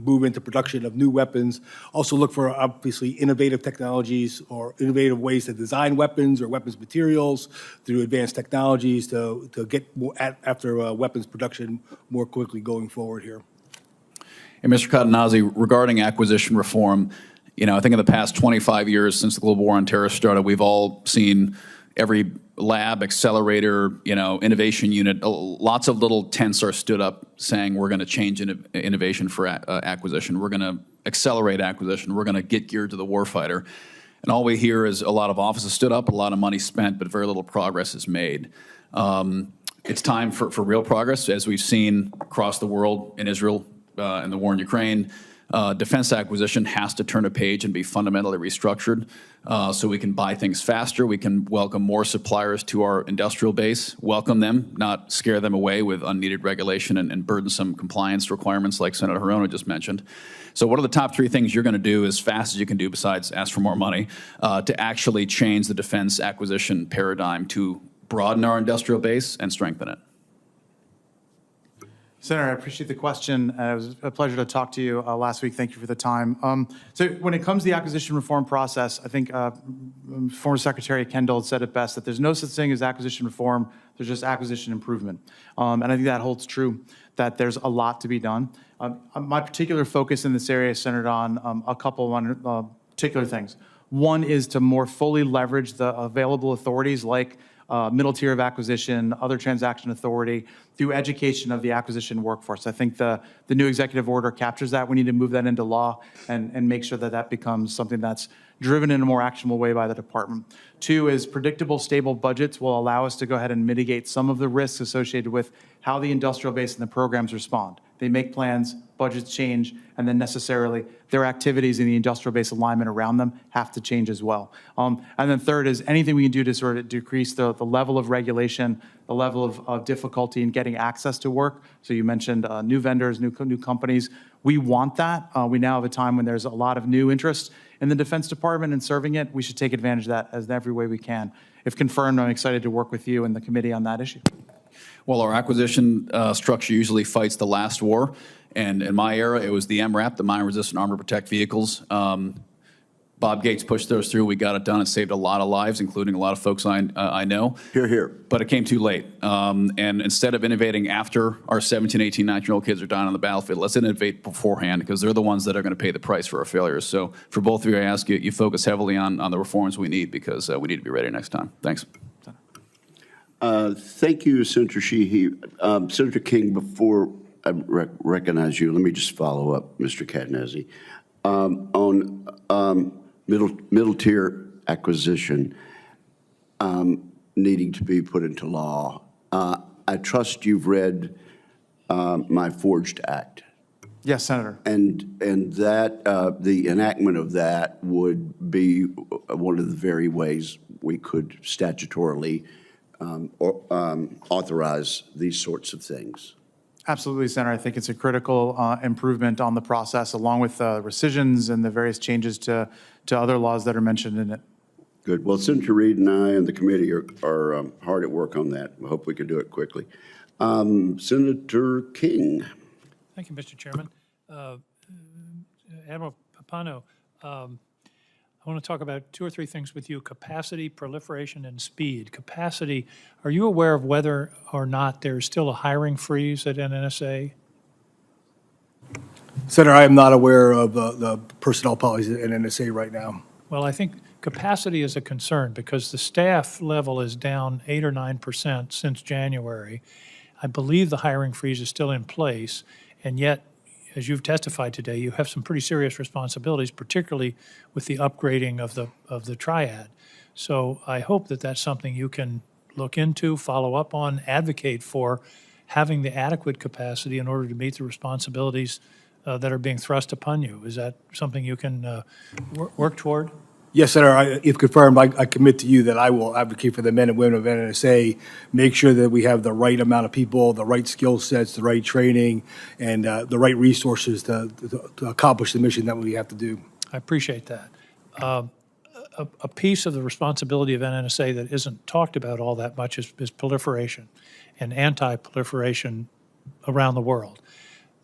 move into production of new weapons. Also look for, obviously, innovative technologies or innovative ways to design weapons or weapons materials through advanced technologies to get after weapons production more quickly going forward here. And Mr. Kadanazi, regarding acquisition reform, I think in the past 25 years since the global war on terror started, we've all seen every lab, accelerator, innovation unit, lots of little tents are stood up saying we're going to change innovation for acquisition. We're going to accelerate acquisition. We're going to get geared to the warfighter. And all we hear is a lot of offices stood up, a lot of money spent, but very little progress is made. It's time for real progress, as we've seen across the world in Israel, in the war in Ukraine, Defense acquisition has to turn a page and be fundamentally restructured so we can buy things faster. We can welcome more suppliers to our industrial base, welcome them, not scare them away with unneeded regulation and burdensome compliance requirements like Senator Hirono just mentioned. So what are the top 3 things you're going to do as fast as you can do besides ask for more money to actually change the defense acquisition paradigm to broaden our industrial base and strengthen it? Senator, I appreciate the question. It was a pleasure to talk to you last week. Thank you for the time. So when it comes to the acquisition reform process, I think former Secretary Kendall said it best, that there's no such thing as acquisition reform, there's just acquisition improvement. And I think that holds true, that there's a lot to be done. My particular focus in this area is centered on a couple of particular things. One is to more fully leverage the available authorities like middle tier of acquisition, other transaction authority, through education of the acquisition workforce. I think the new executive order captures that. We need to move that into law and make sure that that becomes something that's driven in a more actionable way by the department. 2 is predictable, stable budgets will allow us to go ahead and mitigate some of the risks associated with how the industrial base and the programs respond. They make plans, budgets change, and then necessarily their activities in the industrial base alignment around them have to change as well. And then 3rd is anything we can do to sort of decrease the level of regulation, the level of difficulty in getting access to work. So you mentioned new vendors, new companies. We want that. We now have a time when there's a lot of new interest in the Defense Department and serving it. We should take advantage of that as every way we can. If confirmed, I'm excited to work with you and the committee on that issue. Well, our acquisition structure usually fights the last war, and in my era, it was the MRAP, the Mine-Resistant Armor Protect Vehicles. Bob Gates pushed those through. We got it done. It saved a lot of lives, including a lot of folks I know. Hear, hear. But it came too late. And instead of innovating after our 17, 18, 19-year-old kids are dying on the battlefield, let's innovate beforehand, because they're the ones that are going to pay the price for our failures. So for both of you, I ask you focus heavily on the reforms we need, because we need to be ready next time. Thanks. Thank you, Senator Sheehy. Senator King, before I recognize you, let me just follow up, Mr. Cadenazzi. On middle tier acquisition needing to be put into law, I trust you've read my Forged Act. Yes, Senator. And that the enactment of that would be one of the very ways we could statutorily authorize these sorts of things. Absolutely, Senator. I think it's a critical improvement on the process, along with rescissions and the various changes to other laws that are mentioned in it. Good. Well, Senator Reid and I and the committee are hard at work on that. I hope we can do it quickly. Senator King. Thank you, Mr. Chairman. Admiral Papano, I want to talk about 2 or 3 things with you: capacity, proliferation, and speed. Capacity, are you aware of whether or not there's still a hiring freeze at NNSA? Senator, I am not aware of the personnel policies at NNSA right now. Well, I think capacity is a concern because the staff level is down 8 or 9% since January. I believe the hiring freeze is still in place, and yet, as you've testified today, you have some pretty serious responsibilities, particularly with the upgrading of the triad. So I hope that that's something you can look into, follow up on, advocate for having the adequate capacity in order to meet the responsibilities that are being thrust upon you. Is that something you can work toward? Yes, Senator, if confirmed, I commit to you that I will advocate for the men and women of NNSA, make sure that we have the right amount of people, the right skill sets, the right training, and the right resources to accomplish the mission that we have to do. I appreciate that. A piece of the responsibility of NNSA that isn't talked about all that much is proliferation and anti-proliferation around the world.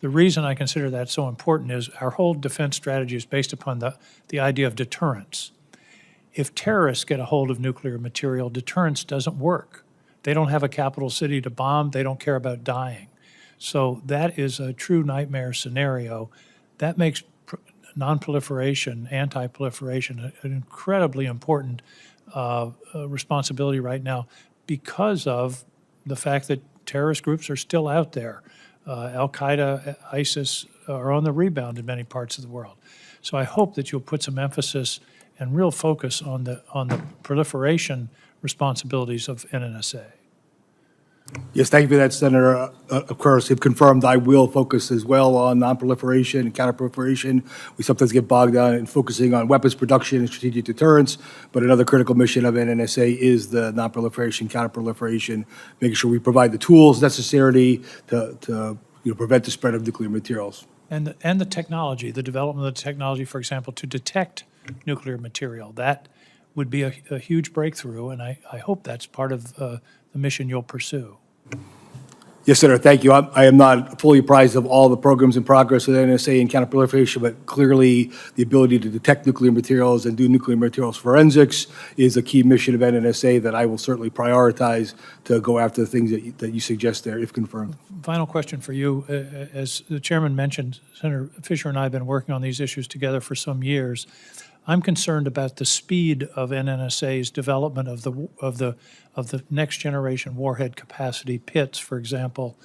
The reason I consider that so important is our whole defense strategy is based upon the idea of deterrence. If terrorists get a hold of nuclear material, deterrence doesn't work. They don't have a capital city to bomb. They don't care about dying. So that is a true nightmare scenario. That makes non-proliferation, anti-proliferation an incredibly important responsibility right now because of the fact that terrorist groups are still out there. Al-Qaeda, ISIS are on the rebound in many parts of the world. So I hope that you'll put some emphasis and real focus on the proliferation responsibilities of NNSA. Yes, thank you for that, Senator. Of course, if confirmed, I will focus as well on non-proliferation and counter-proliferation. We sometimes get bogged down in focusing on weapons production and strategic deterrence, but another critical mission of NNSA is the non-proliferation, counter-proliferation, making sure we provide the tools necessary to prevent the spread of nuclear materials. And the technology, the development of the technology, for example, to detect nuclear material. That would be a huge breakthrough, and I hope that's part of the mission you'll pursue. Yes, Senator, thank you. I am not fully apprised of all the programs in progress with NNSA and counterproliferation, but clearly the ability to detect nuclear materials and do nuclear materials forensics is a key mission of NNSA that I will certainly prioritize to go after the things that you suggest there, if confirmed. Final question for you. As the chairman mentioned, Senator Fisher and I have been working on these issues together for some years. I'm concerned about the speed of NNSA's development of the next generation warhead capacity pits, for example,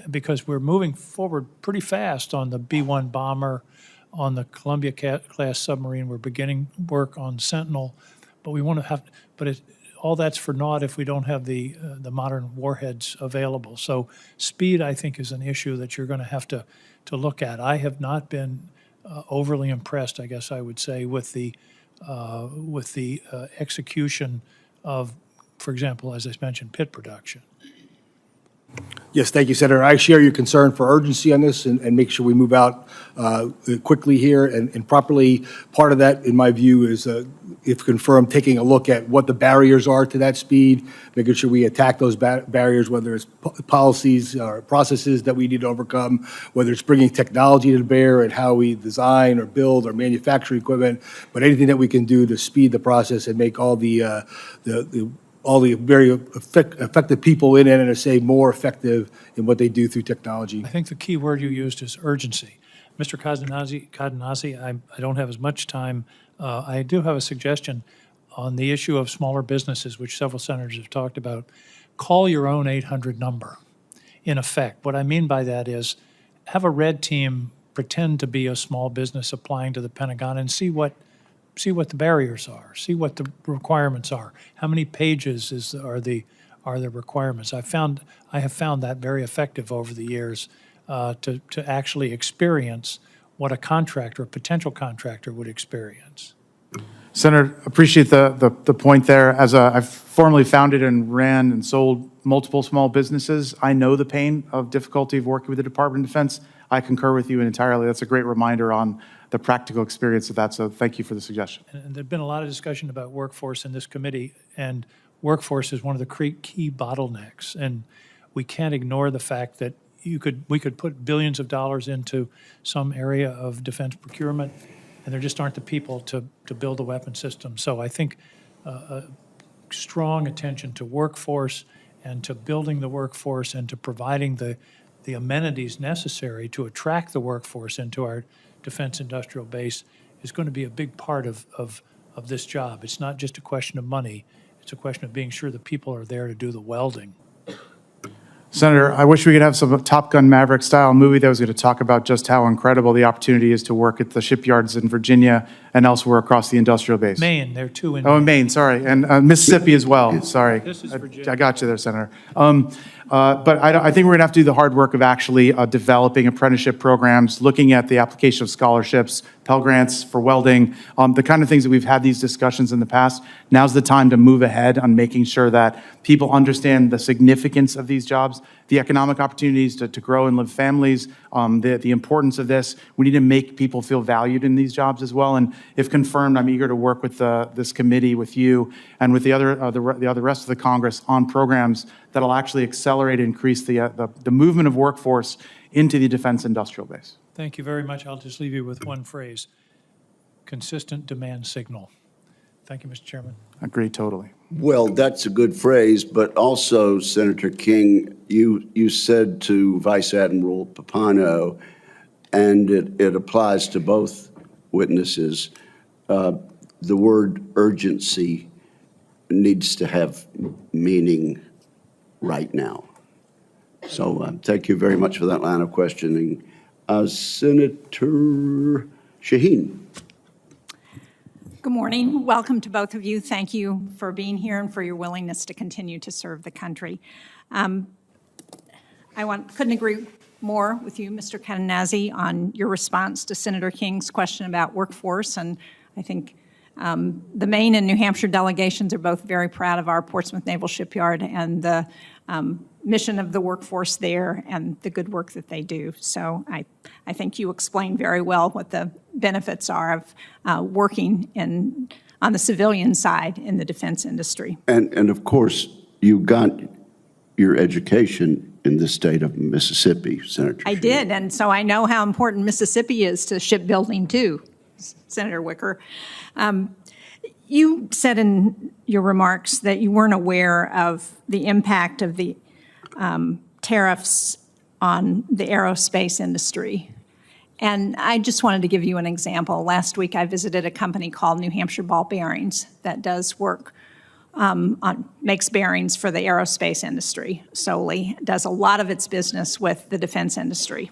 because we're moving forward pretty fast on the B-1 bomber, on the Columbia class submarine. We're beginning work on Sentinel, but we want to have, all that's for naught if we don't have the modern warheads available. So speed, I think, is an issue that you're going to have to look at. I have not been overly impressed, I guess I would say, with the execution of, for example, as I mentioned, pit production. Yes, thank you, Senator. I share your concern for urgency on this and make sure we move out quickly here and properly. Part of that, in my view, is, if confirmed, taking a look at what the barriers are to that speed, making sure we attack those barriers, whether it's policies or processes that we need to overcome, whether it's bringing technology to bear and how we design or build or manufacture equipment, but anything that we can do to speed the process and make all the very effective people in NNSA more effective in what they do through technology. I think the key word you used is urgency. Mr. Cadenazzi, I don't have as much time. I do have a suggestion on the issue of smaller businesses, which several senators have talked about. Call your own 800 number, in effect. What I mean by that is have a red team pretend to be a small business applying to the Pentagon and see what the barriers are, see what the requirements are, how many pages are the requirements. I have found that very effective over the years to actually experience what a contractor, a potential contractor, would experience. Senator, appreciate the point there. As I've formerly founded and ran and sold multiple small businesses, I know the pain of difficulty of working with the Department of Defense. I concur with you entirely. That's a great reminder on the practical experience of that, so thank you for the suggestion. And there's been a lot of discussion about workforce in this committee, and workforce is one of the key bottlenecks, and we can't ignore the fact that we could put billions of dollars into some area of defense procurement, and there just aren't the people to build a weapon system. So I think strong attention to workforce and to building the workforce and to providing the amenities necessary to attract the workforce into our defense industrial base is going to be a big part of this job. It's not just a question of money. It's a question of being sure the people are there to do the welding. Senator, I wish we could have some Top Gun Maverick style movie that was going to talk about just how incredible the opportunity is to work at the shipyards in Virginia and elsewhere across the industrial base. Maine, there are two in Oh, in Maine, sorry, and Mississippi as well, sorry. This is Virginia. I got you there, Senator. But I think we're going to have to do the hard work of actually developing apprenticeship programs, looking at the application of scholarships, Pell Grants for welding, the kind of things that we've had these discussions in the past. Now's the time to move ahead on making sure that people understand the significance of these jobs, the economic opportunities to grow and live families, the importance of this. We need to make people feel valued in these jobs as well. And if confirmed, I'm eager to work with this committee, with you, and with the other rest of the Congress on programs that'll actually accelerate and increase the movement of workforce into the defense industrial base. Thank you very much. I'll just leave you with one phrase: consistent demand signal. Thank you, Mr. Chairman. Agree totally. Well, that's a good phrase, but also, Senator King, you said to Vice Admiral Papano, and it applies to both witnesses, the word urgency needs to have meaning right now. So thank you very much for that line of questioning. Senator Shaheen. Good morning. Welcome to both of you. Thank you for being here and for your willingness to continue to serve the country. Couldn't agree more with you, Mr. Cadenazzi, on your response to Senator King's question about workforce. And I think the Maine and New Hampshire delegations are both very proud of our Portsmouth Naval Shipyard and the mission of the workforce there and the good work that they do. So I think you explained very well what the benefits are of working on the civilian side in the defense industry. And of course, you got your education in the state of Mississippi, Senator. I did, and so I know how important Mississippi is to shipbuilding too, Senator Wicker. You said in your remarks that you weren't aware of the impact of the tariffs on the aerospace industry. And I just wanted to give you an example. Last week, I visited a company called New Hampshire Ball Bearings that does work makes bearings for the aerospace industry solely, does a lot of its business with the defense industry.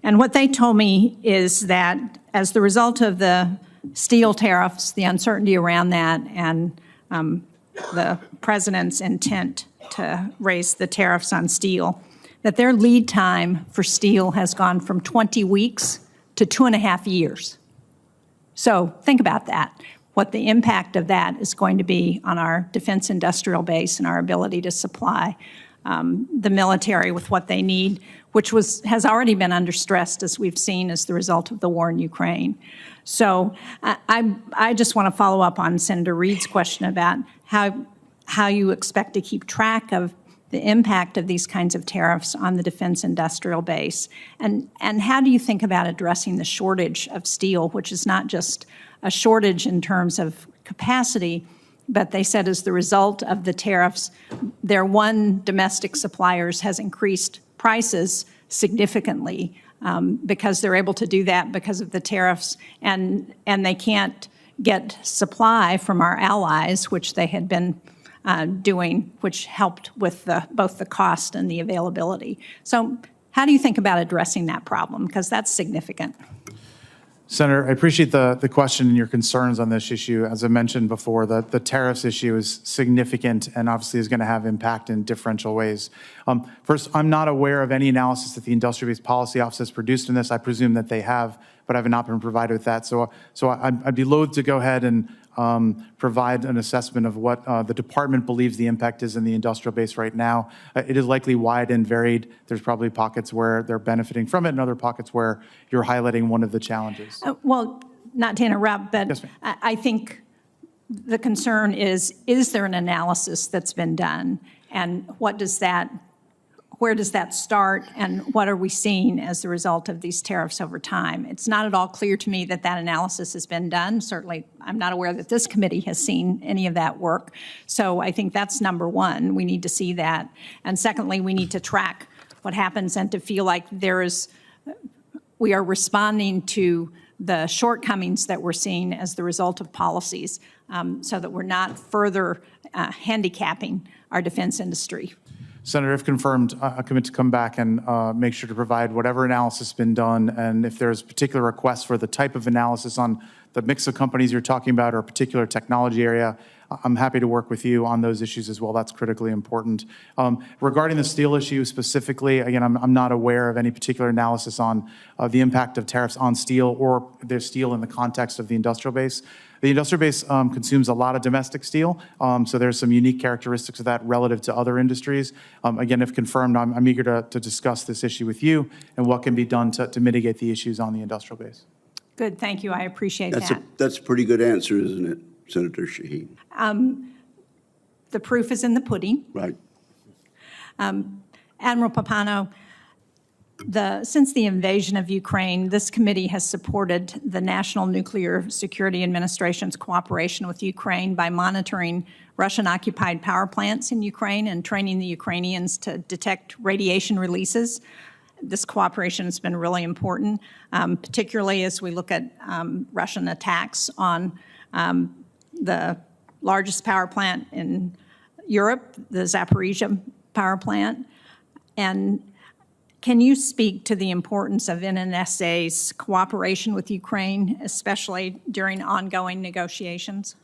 And what they told me is that as the result of the steel tariffs, the uncertainty around that, and the president's intent to raise the tariffs on steel, that their lead time for steel has gone from 20 weeks to 2.5 years. So think about that, what the impact of that is going to be on our defense industrial base and our ability to supply the military with what they need, which has already been under stress, as we've seen, as the result of the war in Ukraine. So I just want to follow up on Senator Reid's question about how you expect to keep track of the impact of these kinds of tariffs on the defense industrial base, and how do you think about addressing the shortage of steel, which is not just a shortage in terms of capacity, but they said as the result of the tariffs, their one domestic suppliers has increased prices significantly because they're able to do that because of the tariffs, and they can't get supply from our allies, which they had been doing, which helped with both the cost and the availability. So how do you think about addressing that problem? Because that's significant. Senator, I appreciate the question and your concerns on this issue. As I mentioned before, the tariffs issue is significant and obviously is going to have impact in differential ways. First, I'm not aware of any analysis that the Industrial-Based Policy Office has produced in this. I presume that they have, but I have not been provided with that. So I'd be loath to go ahead and provide an assessment of what the department believes the impact is in the industrial base right now. It is likely wide and varied. There's probably pockets where they're benefiting from it and other pockets where you're highlighting one of the challenges. Well, not to interrupt, but Yes, I think the concern is there an analysis that's been done? And where does that start, and what are we seeing as the result of these tariffs over time? It's not at all clear to me that that analysis has been done. Certainly, I'm not aware that this committee has seen any of that work. So I think that's number one. We need to see that. And secondly, we need to track what happens and to feel like we are responding to the shortcomings that we're seeing as the result of policies so that we're not further handicapping our defense industry. Senator, if confirmed, I commit to come back and make sure to provide whatever analysis has been done, and if there's particular requests for the type of analysis on the mix of companies you're talking about or a particular technology area, I'm happy to work with you on those issues as well. That's critically important. Regarding the steel issue specifically, again, I'm not aware of any particular analysis on the impact of tariffs on steel or their steel in the context of the industrial base. The industrial base consumes a lot of domestic steel, so there's some unique characteristics of that relative to other industries. Again, if confirmed, I'm eager to discuss this issue with you and what can be done to mitigate the issues on the industrial base. Good, thank you. I appreciate that. That's a pretty good answer, isn't it, Senator Shaheen? The proof is in the pudding. Right. Admiral Papano, since the invasion of Ukraine, this committee has supported the National Nuclear Security Administration's cooperation with Ukraine by monitoring Russian-occupied power plants in Ukraine and training the Ukrainians to detect radiation releases. This cooperation has been really important, particularly as we look at Russian attacks on the largest power plant in Europe, the Zaporizhzhia power plant. And Can you speak to the importance of NNSA's cooperation with Ukraine, especially during ongoing negotiations?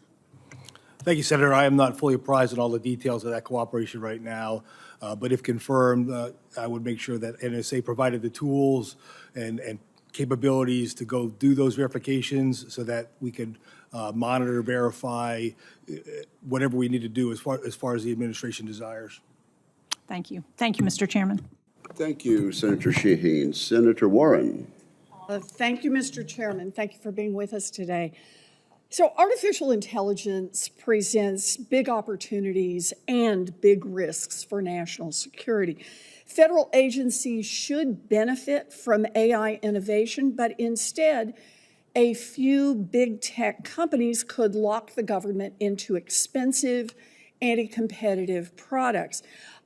Thank you, Senator. I am not fully apprised of all the details of that cooperation right now, but if confirmed, I would make sure that NSA provided the tools and capabilities to go do those verifications so that we could monitor, verify whatever we need to do as far as the administration desires. Thank you. Thank you, Mr. Chairman. Thank you, Senator Shaheen. Senator Warren. Thank you, Mr. Chairman. Thank you for being with us today. So artificial intelligence presents big opportunities and big risks for national security. Federal agencies should benefit from AI innovation, but instead, a few big tech companies could lock the government into expensive, anti-competitive products.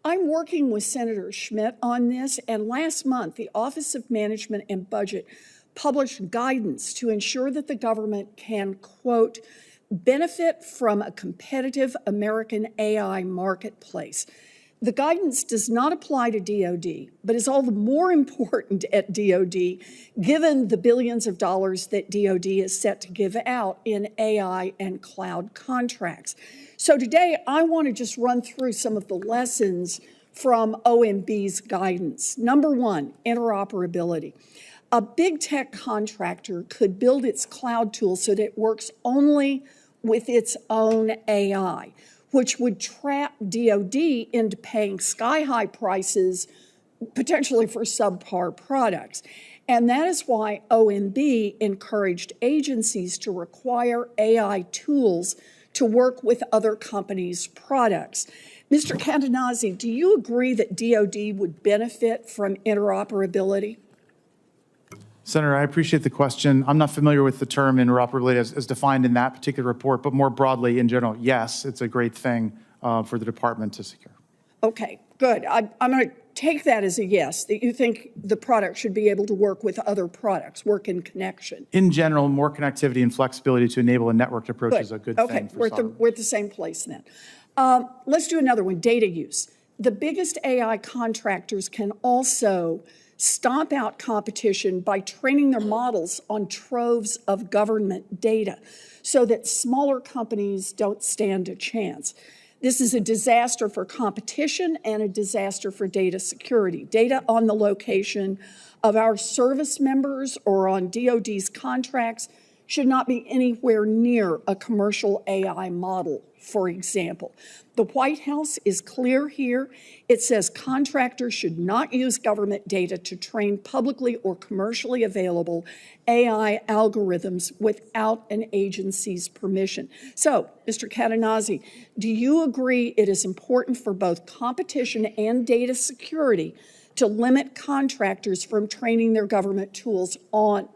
I'm working with Senator Schmidt on this, and last month, the Office of Management and Budget published guidance to ensure that the government can, quote, benefit from a competitive American AI marketplace. The guidance does not apply to DoD, but is all the more important at DoD, given the billions of dollars that DoD is set to give out in AI and cloud contracts. So today, I want to just run through some of the lessons from OMB's guidance. Number one, interoperability. A big tech contractor could build its cloud tool so that it works only with its own AI, which would trap DoD into paying sky-high prices, potentially for subpar products. And that is why OMB encouraged agencies to require AI tools to work with other companies' products. Mr. Cadenazzi, do you agree that DoD would benefit from interoperability? Senator, I appreciate the question. I'm not familiar with the term interoperability as defined in that particular report, but more broadly in general, yes, it's a great thing for the department to secure. Okay, good. I'm going to take that as a yes, that you think the product should be able to work with other products, work in connection. In general, more connectivity and flexibility to enable a networked approach is a good thing for sovereignty. We're at the same place then. Let's do another one, data use. The biggest AI contractors can also stomp out competition by training their models on troves of government data so that smaller companies don't stand a chance. This is a disaster for competition and a disaster for data security. Data on the location of our service members or on DoD's contracts should not be anywhere near a commercial AI model, for example. The White House is clear here. It says contractors should not use government data to train publicly or commercially available AI algorithms without an agency's permission. So, Mr. Kadanazi, do you agree it is important for both competition and data security to limit contractors from training their government tools on,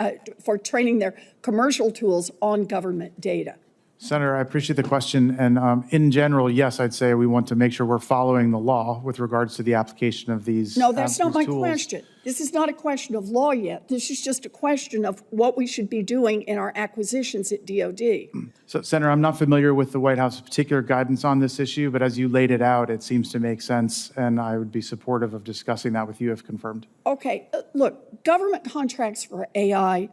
for training their commercial tools on government data? Senator, I appreciate the question. And in general, yes, I'd say we want to make sure we're following the law with regards to the application of these No, that's not my tools. question. This is not a question of law yet. This is just a question of what we should be doing in our acquisitions at DoD. So, Senator, I'm not familiar with the White House's particular guidance on this issue, but as you laid it out, it seems to make sense, and I would be supportive of discussing that with you if confirmed. Okay, look, government contracts for AI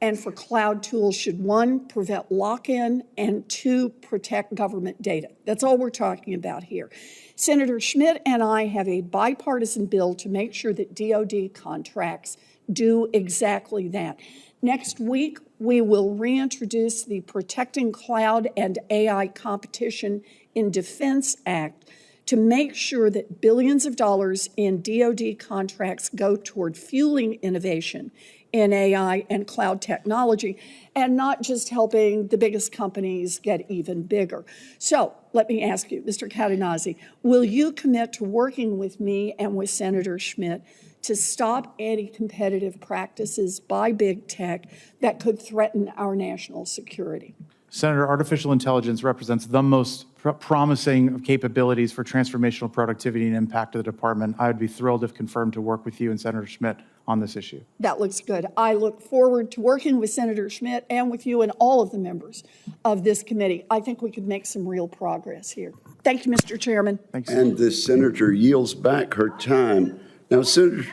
and for cloud tools should, one, prevent lock-in, and two, protect government data. That's all we're talking about here. Senator Schmidt and I have a bipartisan bill to make sure that DoD contracts do exactly that. Next week, we will reintroduce the Protecting Cloud and AI Competition in Defense Act to make sure that billions of dollars in DoD contracts go toward fueling innovation in AI and cloud technology, and not just helping the biggest companies get even bigger. So let me ask you, Mr. Cadenazzi, will you commit to working with me and with Senator Schmidt to stop anti-competitive practices by big tech that could threaten our national security? Senator, artificial intelligence represents the most promising of capabilities for transformational productivity and impact to the department. I would be thrilled if confirmed to work with you and Senator Schmidt on this issue. That looks good. I look forward to working with Senator Schmidt and with you and all of the members of this committee. I think we could make some real progress here. Thank you, Mr. Chairman. Thanks. And the senator yields back her time. Now, Senator,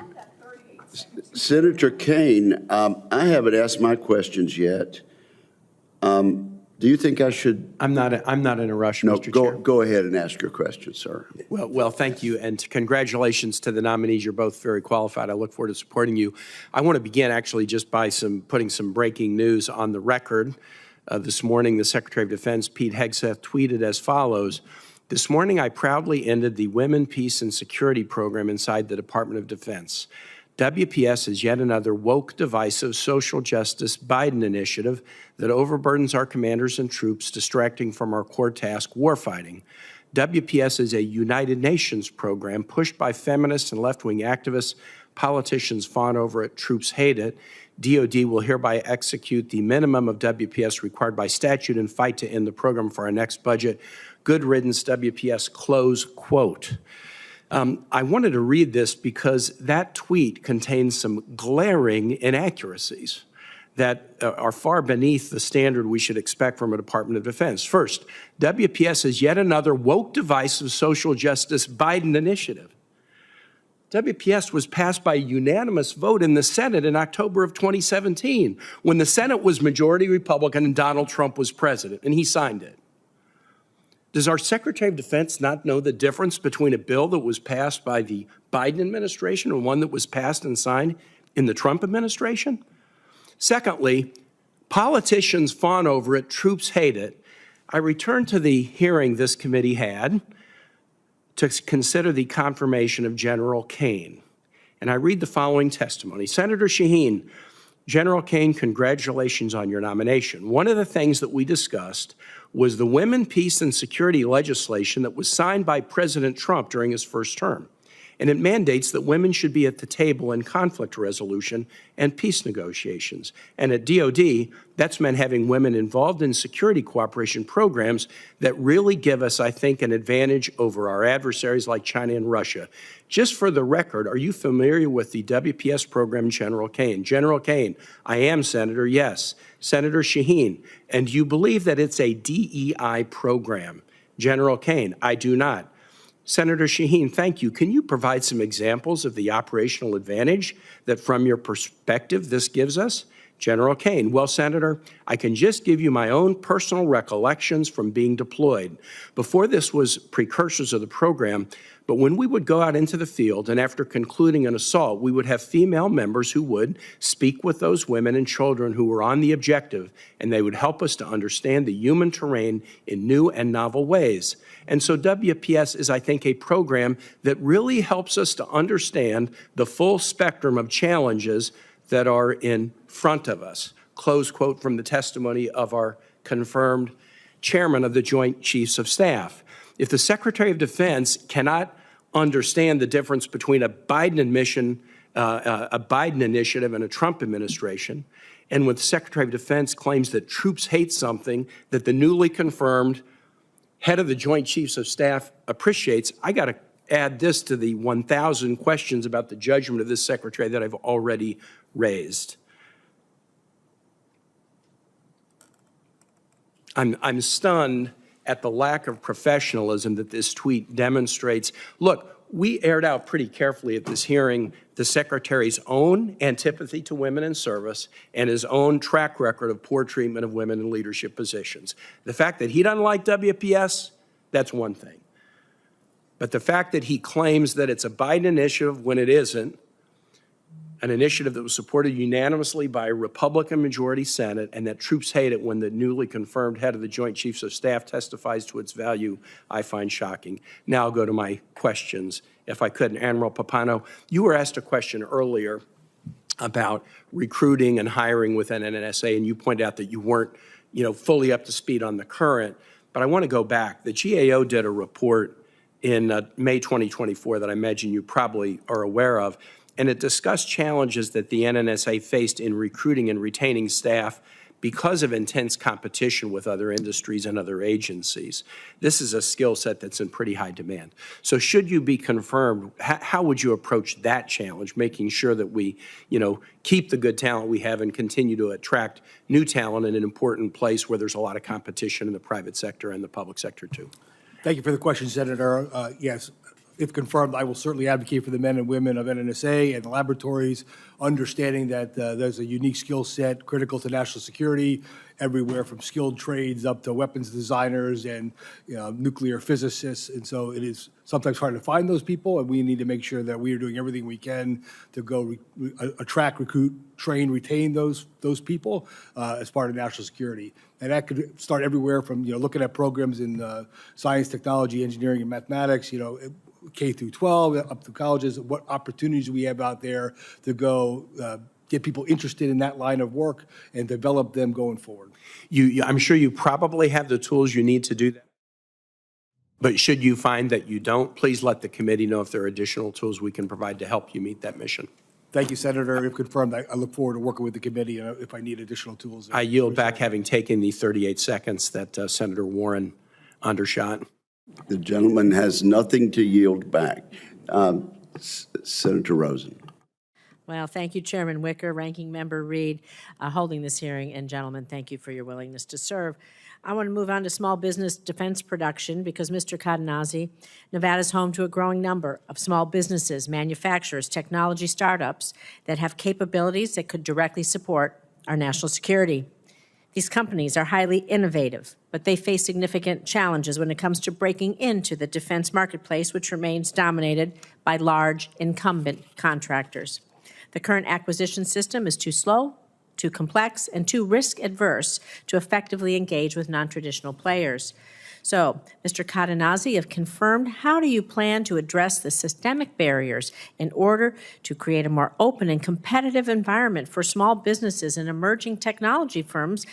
Senator Kane, I haven't asked my questions yet. Do you think I should? I'm not in a rush, No, Mr. Chair. go ahead and ask your question, sir. Well, thank you, and congratulations to the nominees. You're both very qualified. I look forward to supporting you. I want to begin actually just by putting some breaking news on the record. This morning, the Secretary of Defense, Pete Hegseth, tweeted as follows: "This morning, I proudly ended the Women, Peace, and Security program inside the Department of Defense. WPS is yet another woke, divisive, social justice Biden initiative that overburdens our commanders and troops, distracting from our core task, warfighting. WPS is a United Nations program pushed by feminists and left-wing activists. Politicians fawn over it, troops hate it. DOD will hereby execute the minimum of WPS required by statute and fight to end the program for our next budget. Good riddance, WPS," close quote. I wanted to read this because that tweet contains some glaring inaccuracies that are far beneath the standard we should expect from a Department of Defense. First, WPS is yet another woke, divisive, social justice Biden initiative. WPS was passed by a unanimous vote in the Senate in October of 2017, when the Senate was majority Republican and Donald Trump was president, and he signed it. Does our Secretary of Defense not know the difference between a bill that was passed by the Biden administration and one that was passed and signed in the Trump administration? Secondly, politicians fawn over it, troops hate it. I return to the hearing this committee had to consider the confirmation of General Kane. And I read the following testimony. Senator Shaheen, General Kane, congratulations on your nomination. One of the things that we discussed was the Women, Peace, and Security legislation that was signed by President Trump during his first term. And it mandates that women should be at the table in conflict resolution and peace negotiations. And at DOD, that's meant having women involved in security cooperation programs that really give us, I think, an advantage over our adversaries like China and Russia. Just for the record, are you familiar with the WPS program, General Kane? General Kane, I am, Senator, yes. Senator Shaheen, and do you believe that it's a DEI program? General Kane, I do not. Senator Shaheen, thank you. Can you provide some examples of the operational advantage that, from your perspective, this gives us? General Kane, well, Senator, I can just give you my own personal recollections from being deployed. Before this was precursors of the program, but when we would go out into the field and after concluding an assault, we would have female members who would speak with those women and children who were on the objective, and they would help us to understand the human terrain in new and novel ways. And so WPS is, I think, a program that really helps us to understand the full spectrum of challenges that are in front of us. Close quote from the testimony of our confirmed chairman of the Joint Chiefs of Staff. If the Secretary of Defense cannot understand the difference between a Biden initiative and a Trump administration, and when the Secretary of Defense claims that troops hate something that the newly confirmed head of the Joint Chiefs of Staff appreciates, I got to add this to the 1,000 questions about the judgment of this secretary that I've already raised. I'm stunned at the lack of professionalism that this tweet demonstrates. Look, we aired out pretty carefully at this hearing the Secretary's own antipathy to women in service and his own track record of poor treatment of women in leadership positions. The fact that he doesn't like WPS, that's one thing. But the fact that he claims that it's a Biden initiative when it isn't, an initiative that was supported unanimously by a Republican majority Senate, and that troops hate it when the newly confirmed head of the Joint Chiefs of Staff testifies to its value, I find shocking. Now I'll go to my questions, if I could. Admiral Papano, you were asked a question earlier about recruiting and hiring within NNSA, and you pointed out that you weren't, fully up to speed on the current. But I want to go back. The GAO did a report in May 2024 that I imagine you probably are aware of, and it discussed challenges that the NNSA faced in recruiting and retaining staff because of intense competition with other industries and other agencies. This is a skill set that's in pretty high demand. So should you be confirmed, how would you approach that challenge, making sure that we, keep the good talent we have and continue to attract new talent in an important place where there's a lot of competition in the private sector and the public sector too? Thank you for the question, Senator. Yes, if confirmed, I will certainly advocate for the men and women of NNSA and the laboratories, understanding that there's a unique skill set critical to national security, everywhere from skilled trades up to weapons designers and nuclear physicists. And so it is sometimes hard to find those people, and we need to make sure that we are doing everything we can to go attract, recruit, train, retain those people as part of national security. And that could start everywhere from looking at programs in science, technology, engineering, and mathematics, K through 12, up to colleges, what opportunities we have out there to go get people interested in that line of work and develop them going forward. I'm sure you probably have the tools you need to do that. But should you find that you don't, please let the committee know if there are additional tools we can provide to help you meet that mission. Thank you, Senator. If confirmed, I look forward to working with the committee if I need additional tools. I yield back, having taken the 38 seconds that Senator Warren undershot. The gentleman has nothing to yield back. Senator Rosen. Well, thank you, Chairman Wicker, Ranking Member Reed, holding this hearing, and gentlemen, thank you for your willingness to serve. I want to move on to small business defense production because, Mr. Kadanazi, Nevada is home to a growing number of small businesses, manufacturers, technology startups that have capabilities that could directly support our national security. These companies are highly innovative, but they face significant challenges when it comes to breaking into the defense marketplace, which remains dominated by large incumbent contractors. The current acquisition system is too slow, too complex, and too risk-adverse to effectively engage with non-traditional players. So, Mr. Cadenazzi, if confirmed, how do you plan to address the systemic barriers in order to create a more open and competitive environment for small businesses and emerging technology firms,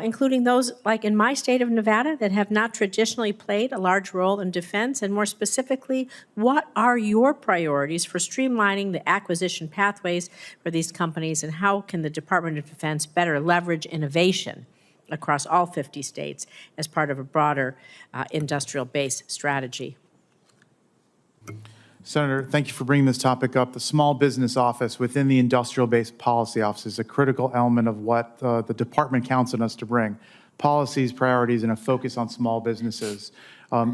including those like in my state of Nevada that have not traditionally played a large role in defense? And more specifically, what are your priorities for streamlining the acquisition pathways for these companies, and how can the Department of Defense better leverage innovation across all 50 states as part of a broader industrial base strategy? Senator, thank you for bringing this topic up. The Small Business Office within the Industrial Base Policy Office is a critical element of what the department counts on us to bring. Policies, priorities, and a focus on small businesses.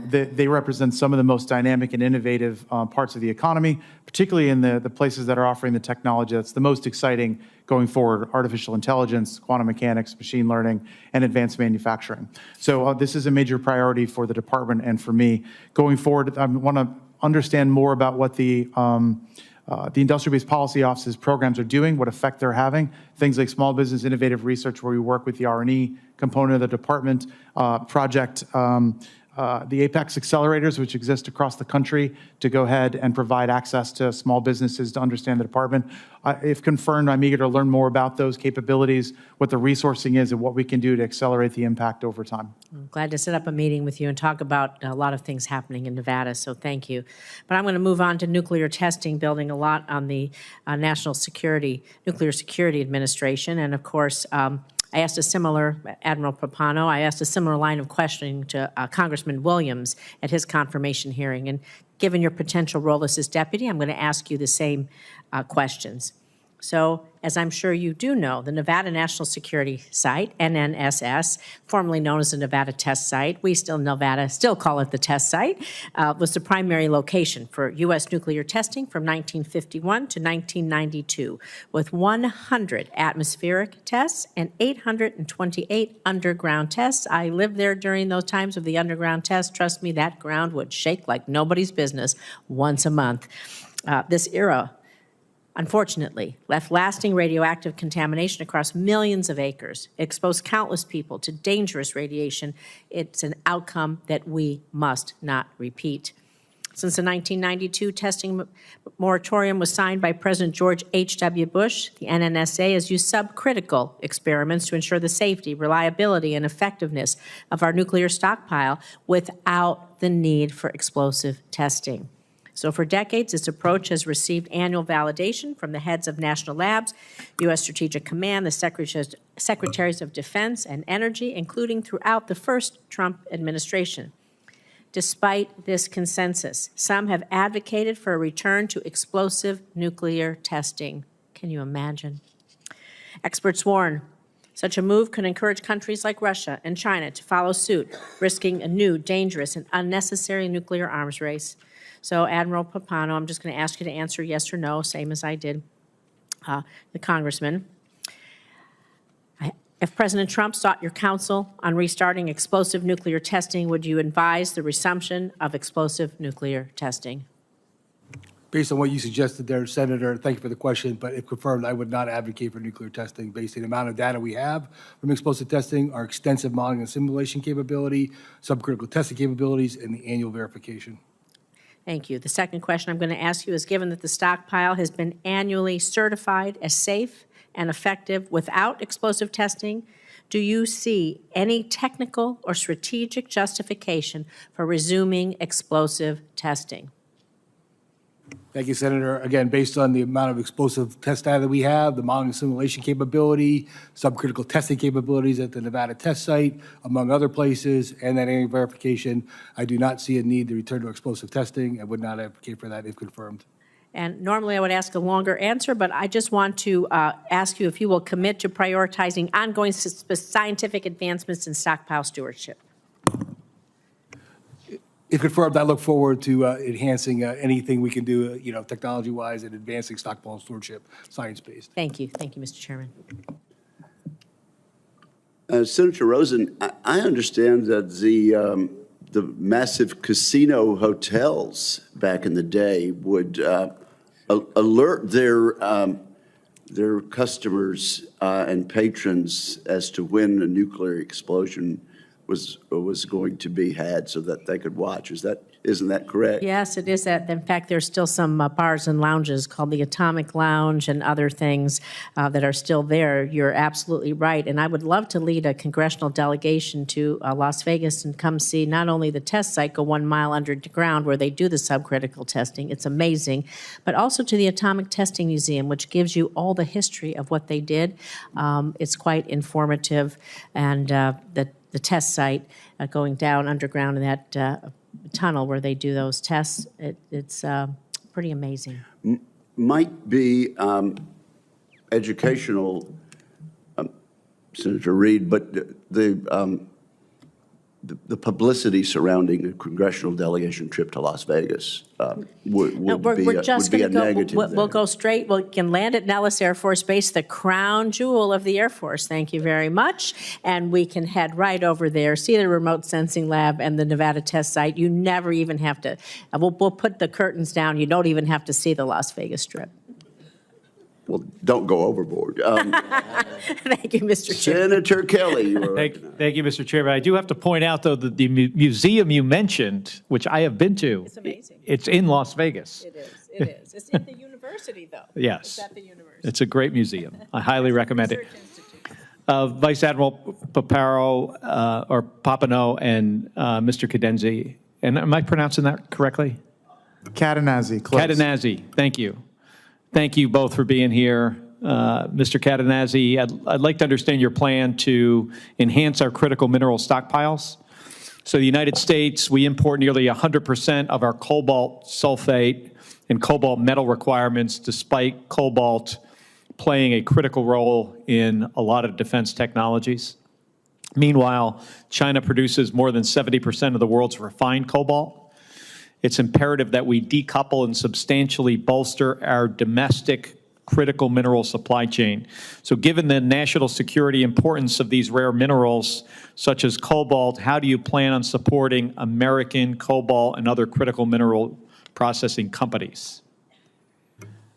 They represent some of the most dynamic and innovative parts of the economy, particularly in the places that are offering the technology that's the most exciting going forward: artificial intelligence, quantum mechanics, machine learning, and advanced manufacturing. So this is a major priority for the department and for me. Going forward, I want to understand more about what the Industrial-Based Policy Office's programs are doing, what effect they're having, things like small business innovative research, where we work with the R&E component of the department, project the Apex accelerators, which exist across the country, to go ahead and provide access to small businesses to understand the department. If confirmed, I'm eager to learn more about those capabilities, what the resourcing is, and what we can do to accelerate the impact over time. I'm glad to set up a meeting with you and talk about a lot of things happening in Nevada, so thank you. But I'm going to move on to nuclear testing, building a lot on the National Security, Nuclear Security Administration, and of course, I asked a similar, Admiral Pappano, I asked a similar line of questioning to Congressman Williams at his confirmation hearing. And given your potential role as his deputy, I'm going to ask you the same questions. So, as I'm sure you do know, the Nevada National Security Site, NNSS, formerly known as the Nevada Test Site, we still call it the Test Site, was the primary location for U.S. nuclear testing from 1951 to 1992, with 100 atmospheric tests and 828 underground tests. I lived there during those times of the underground tests. Trust me, that ground would shake like nobody's business once a month. This era, unfortunately, left lasting radioactive contamination across millions of acres. It exposed countless people to dangerous radiation. It's an outcome that we must not repeat. Since the 1992 testing moratorium was signed by President George H.W. Bush, the NNSA has used subcritical experiments to ensure the safety, reliability, and effectiveness of our nuclear stockpile without the need for explosive testing. So for decades, this approach has received annual validation from the heads of national labs, U.S. Strategic Command, the Secretaries of Defense and Energy, including throughout the first Trump administration. Despite this consensus, some have advocated for a return to explosive nuclear testing. Can you imagine? Experts warn such a move could encourage countries like Russia and China to follow suit, risking a new, dangerous, and unnecessary nuclear arms race. So Admiral Papano, I'm just going to ask you to answer yes or no, same as I did the congressman. If President Trump sought your counsel on restarting explosive nuclear testing, would you advise the resumption of explosive nuclear testing? Based on what you suggested there, Senator, thank you for the question, but if confirmed, I would not advocate for nuclear testing based on the amount of data we have from explosive testing, our extensive modeling and simulation capability, subcritical testing capabilities, and the annual verification. Thank you. The second question I'm going to ask you is, given that the stockpile has been annually certified as safe and effective without explosive testing, do you see any technical or strategic justification for resuming explosive testing? Thank you, Senator. Again, based on the amount of explosive test data that we have, the modeling and simulation capability, subcritical testing capabilities at the Nevada test site, among other places, and that annual verification, I do not see a need to return to explosive testing. I would not advocate for that if confirmed. And normally I would ask a longer answer, but I just want to ask you if you will commit to prioritizing ongoing scientific advancements in stockpile stewardship. If confirmed, I look forward to enhancing anything we can do, technology-wise and advancing stockpile stewardship, science-based. Thank you. Thank you, Mr. Chairman. Senator Rosen, I understand that the massive casino hotels back in the day would alert their customers and patrons as to when a nuclear explosion was going to be had so that they could watch. Isn't that correct? Yes, it is that. In fact, there's still some bars and lounges called the Atomic Lounge and other things that are still there. You're absolutely right. And I would love to lead a congressional delegation to Las Vegas and come see not only the test site go 1 mile underground where they do the subcritical testing. It's amazing. But also to the Atomic Testing Museum, which gives you all the history of what they did. It's quite informative. And the test site going down underground in that tunnel where they do those tests, it's pretty amazing. Might be educational, Senator Reid, but the publicity surrounding a congressional delegation trip to Las Vegas would be a negative. We'll go straight. We can land at Nellis Air Force Base, the crown jewel of the Air Force. Thank you very much. And we can head right over there, see the remote sensing lab and the Nevada test site. You never even have to, we'll put the curtains down. You don't even have to see the Las Vegas Strip. Well, don't go overboard. Thank you, Mr. Chairman. Senator Kelly. Thank you, Mr. Chairman. I do have to point out, though, that the museum you mentioned, which I have been to, it's amazing. It's in Las Vegas. It is. It is. It's in the university, though. Yes. It's at the university. It's a great museum. I highly recommend it. Vice Admiral Pappano, or Pappano, and Mr. Cadenazzi. And am I pronouncing that correctly? Cadenazzi. Close. Cadenazzi. Thank you. Thank you both for being here. Mr. Cadenazzi, I'd like to understand your plan to enhance our critical mineral stockpiles. So the United States, we import nearly 100% of our cobalt sulfate and cobalt metal requirements, despite cobalt playing a critical role in a lot of defense technologies. Meanwhile, China produces more than 70% of the world's refined cobalt. It's imperative that we decouple and substantially bolster our domestic critical mineral supply chain. So given the national security importance of these rare minerals, such as cobalt, how do you plan on supporting American cobalt and other critical mineral processing companies?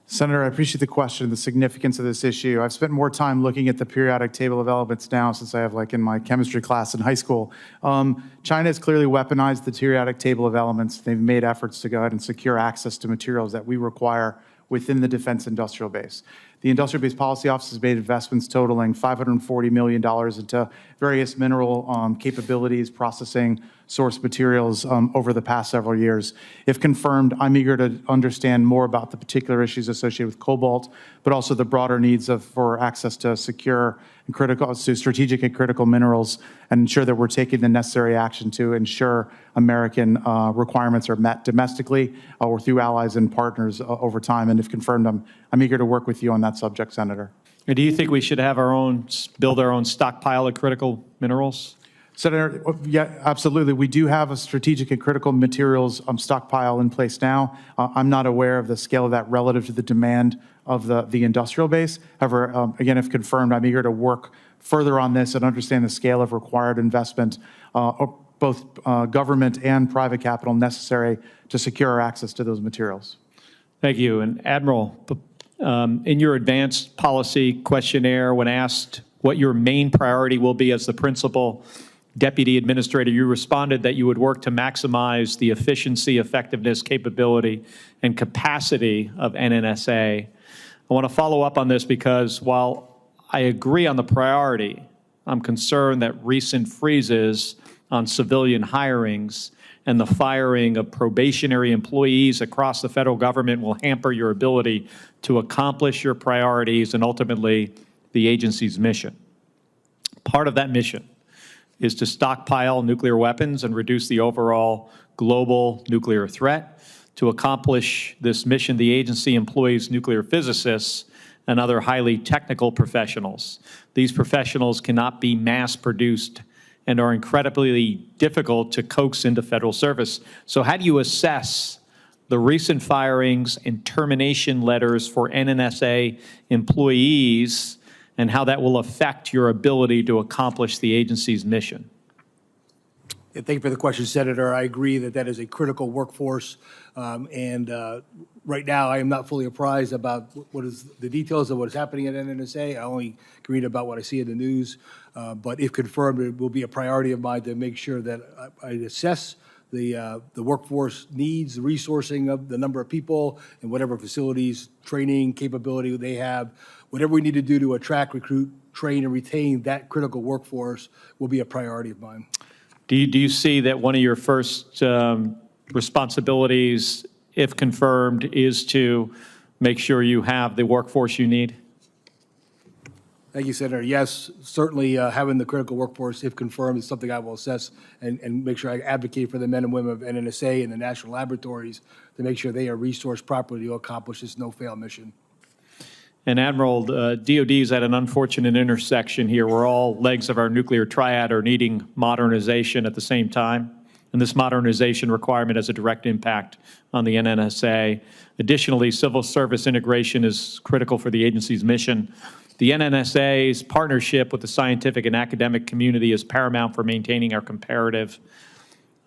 Senator, I appreciate the question and the significance of this issue. I've spent more time looking at the periodic table of elements now since I have in my chemistry class in high school. China has clearly weaponized the periodic table of elements. They've made efforts to go ahead and secure access to materials that we require within the defense industrial base. The Industrial Base Policy Office has made investments totaling $540 million into various mineral capabilities, processing, source materials over the past several years. If confirmed, I'm eager to understand more about the particular issues associated with cobalt, but also the broader needs for access to secure and strategic and critical minerals, and ensure that we're taking the necessary action to ensure American requirements are met domestically or through allies and partners over time. And if confirmed, I'm eager to work with you on that subject, Senator. And do you think we should have build our own stockpile of critical minerals? Senator, yeah, absolutely. We do have a strategic and critical materials stockpile in place now. I'm not aware of the scale of that relative to the demand of the industrial base. However, again, if confirmed, I'm eager to work further on this and understand the scale of required investment, both government and private capital necessary to secure our access to those materials. Thank you. And Admiral, in your advanced policy questionnaire, when asked what your main priority will be as the principal deputy administrator, you responded that you would work to maximize the efficiency, effectiveness, capability, and capacity of NNSA. I want to follow up on this because while I agree on the priority, I'm concerned that recent freezes on civilian hirings and the firing of probationary employees across the federal government will hamper your ability to accomplish your priorities and ultimately the agency's mission. Part of that mission is to stockpile nuclear weapons and reduce the overall global nuclear threat. To accomplish this mission, the agency employs nuclear physicists and other highly technical professionals. These professionals cannot be mass-produced and are incredibly difficult to coax into federal service. So how do you assess the recent firings and termination letters for NNSA employees and how that will affect your ability to accomplish the agency's mission? Yeah, thank you for the question, Senator. I agree that that is a critical workforce, right now I am not fully apprised about what is the details of what is happening at NNSA. I only can read about what I see in the news, but if confirmed, it will be a priority of mine to make sure that I assess the workforce needs, the resourcing of the number of people and whatever facilities, training, capability they have. Whatever we need to do to attract, recruit, train, and retain that critical workforce will be a priority of mine. Do you see that one of your first responsibilities, if confirmed, is to make sure you have the workforce you need? Thank you, Senator. Yes, certainly having the critical workforce, if confirmed, is something I will assess and make sure I advocate for the men and women of NNSA and the national laboratories to make sure they are resourced properly to accomplish this no-fail mission. And Admiral, DOD is at an unfortunate intersection here where all legs of our nuclear triad are needing modernization at the same time. And this modernization requirement has a direct impact on the NNSA. Additionally, civil service integration is critical for the agency's mission. The NNSA's partnership with the scientific and academic community is paramount for maintaining our comparative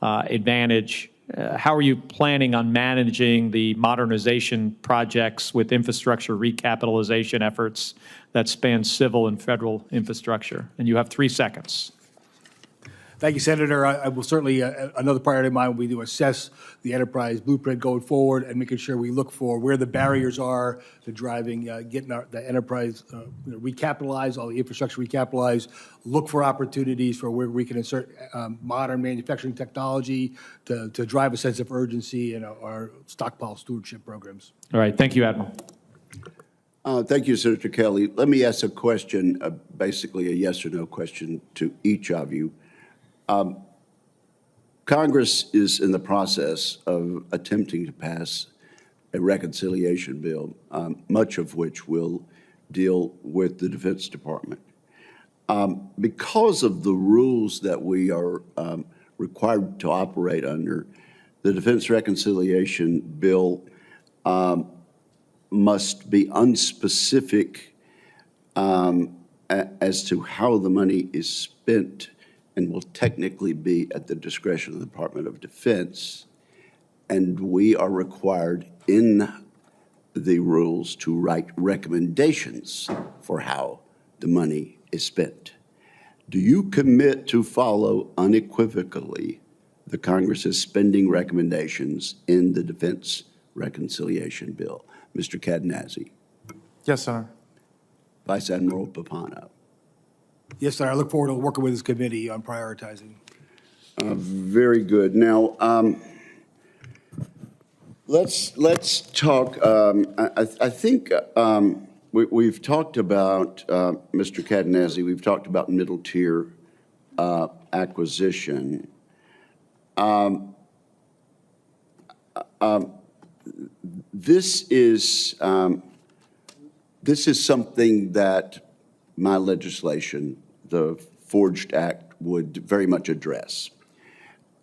advantage. How are you planning on managing the modernization projects with infrastructure recapitalization efforts that span civil and federal infrastructure? And you have 3 seconds. Thank you, Senator. I will certainly, another priority of mine will be to assess the enterprise blueprint going forward and making sure we look for where the barriers are to driving, getting the enterprise recapitalized, all the infrastructure recapitalized, look for opportunities for where we can insert modern manufacturing technology to drive a sense of urgency in our stockpile stewardship programs. All right. Thank you, Admiral. Thank you, Senator Kelly. Let me ask a question, basically a yes or no question to each of you. Congress is in the process of attempting to pass a reconciliation bill, much of which will deal with the Defense Department. Because of the rules that we are required to operate under, the Defense Reconciliation Bill must be unspecific as to how the money is spent and will technically be at the discretion of the Department of Defense. And we are required in the rules to write recommendations for how the money is spent. Do you commit to follow unequivocally the Congress's spending recommendations in the Defense Reconciliation Bill? Mr. Cadenazzi. Yes, Senator. Vice Admiral Papano. Yes, sir. I look forward to working with this committee on prioritizing. Very good. Now, let's talk. I think we've talked about Mr. Cadenazzi. We've talked about middle tier acquisition. This is something that my legislation, the Forged Act, would very much address.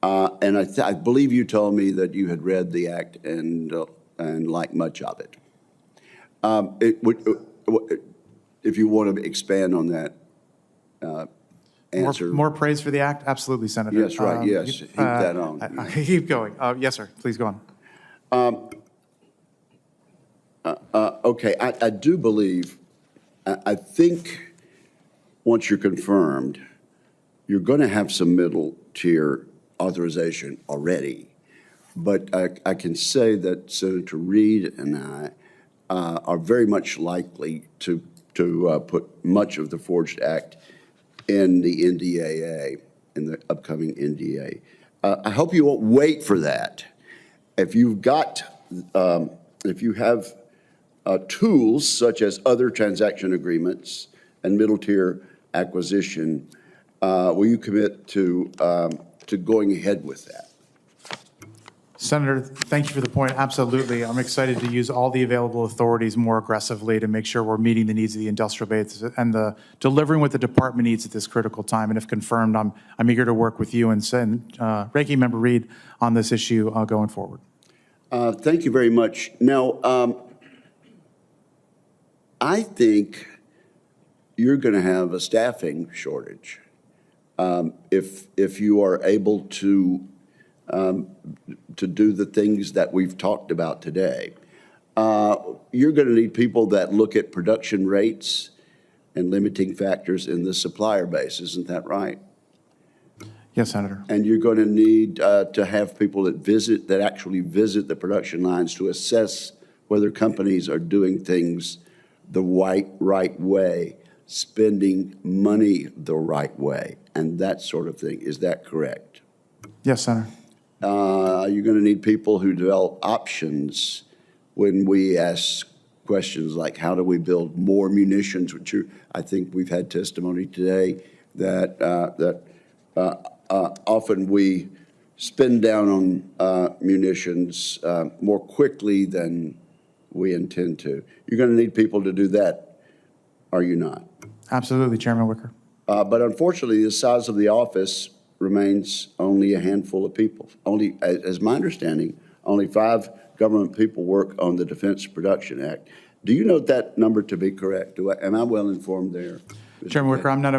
And I believe you told me that you had read the act and liked much of it. If you want to expand on that answer. More praise for the act? Absolutely, Senator. Yes, right, yes. Keep that on. Keep going. Yes, sir. Please go on. Okay, I do believe, I think once you're confirmed, you're going to have some middle tier authorization already. But I can say that Senator Reid and I are very much likely to put much of the Forged Act in the NDAA, in the upcoming NDA. I hope you won't wait for that. If you've got, if you have tools such as other transaction agreements and middle tier acquisition, will you commit to going ahead with that? Senator, thank you for the point. Absolutely. I'm excited to use all the available authorities more aggressively to make sure we're meeting the needs of the industrial base and delivering what the department needs at this critical time. And if confirmed, I'm eager to work with you and Ranking Member Reid on this issue going forward. Thank you very much. Now, I think you're going to have a staffing shortage if you are able to do the things that we've talked about today. You're going to need people that look at production rates and limiting factors in the supplier base. Isn't that right? Yes, Senator. And you're going to need to have people that actually visit the production lines to assess whether companies are doing things the right way, spending money the right way, and that sort of thing. Is that correct? Yes, Senator. You're going to need people who develop options when we ask questions like, how do we build more munitions, which I think we've had testimony today that often we spend down on munitions more quickly than we intend to. You're going to need people to do that, are you not? Absolutely, Chairman Wicker. But unfortunately, the size of the office remains only a handful of people. Only, as my understanding, only 5 government people work on the Defense Production Act. Do you note that number to be correct? Am I well informed there? Chairman Wicker, I'm not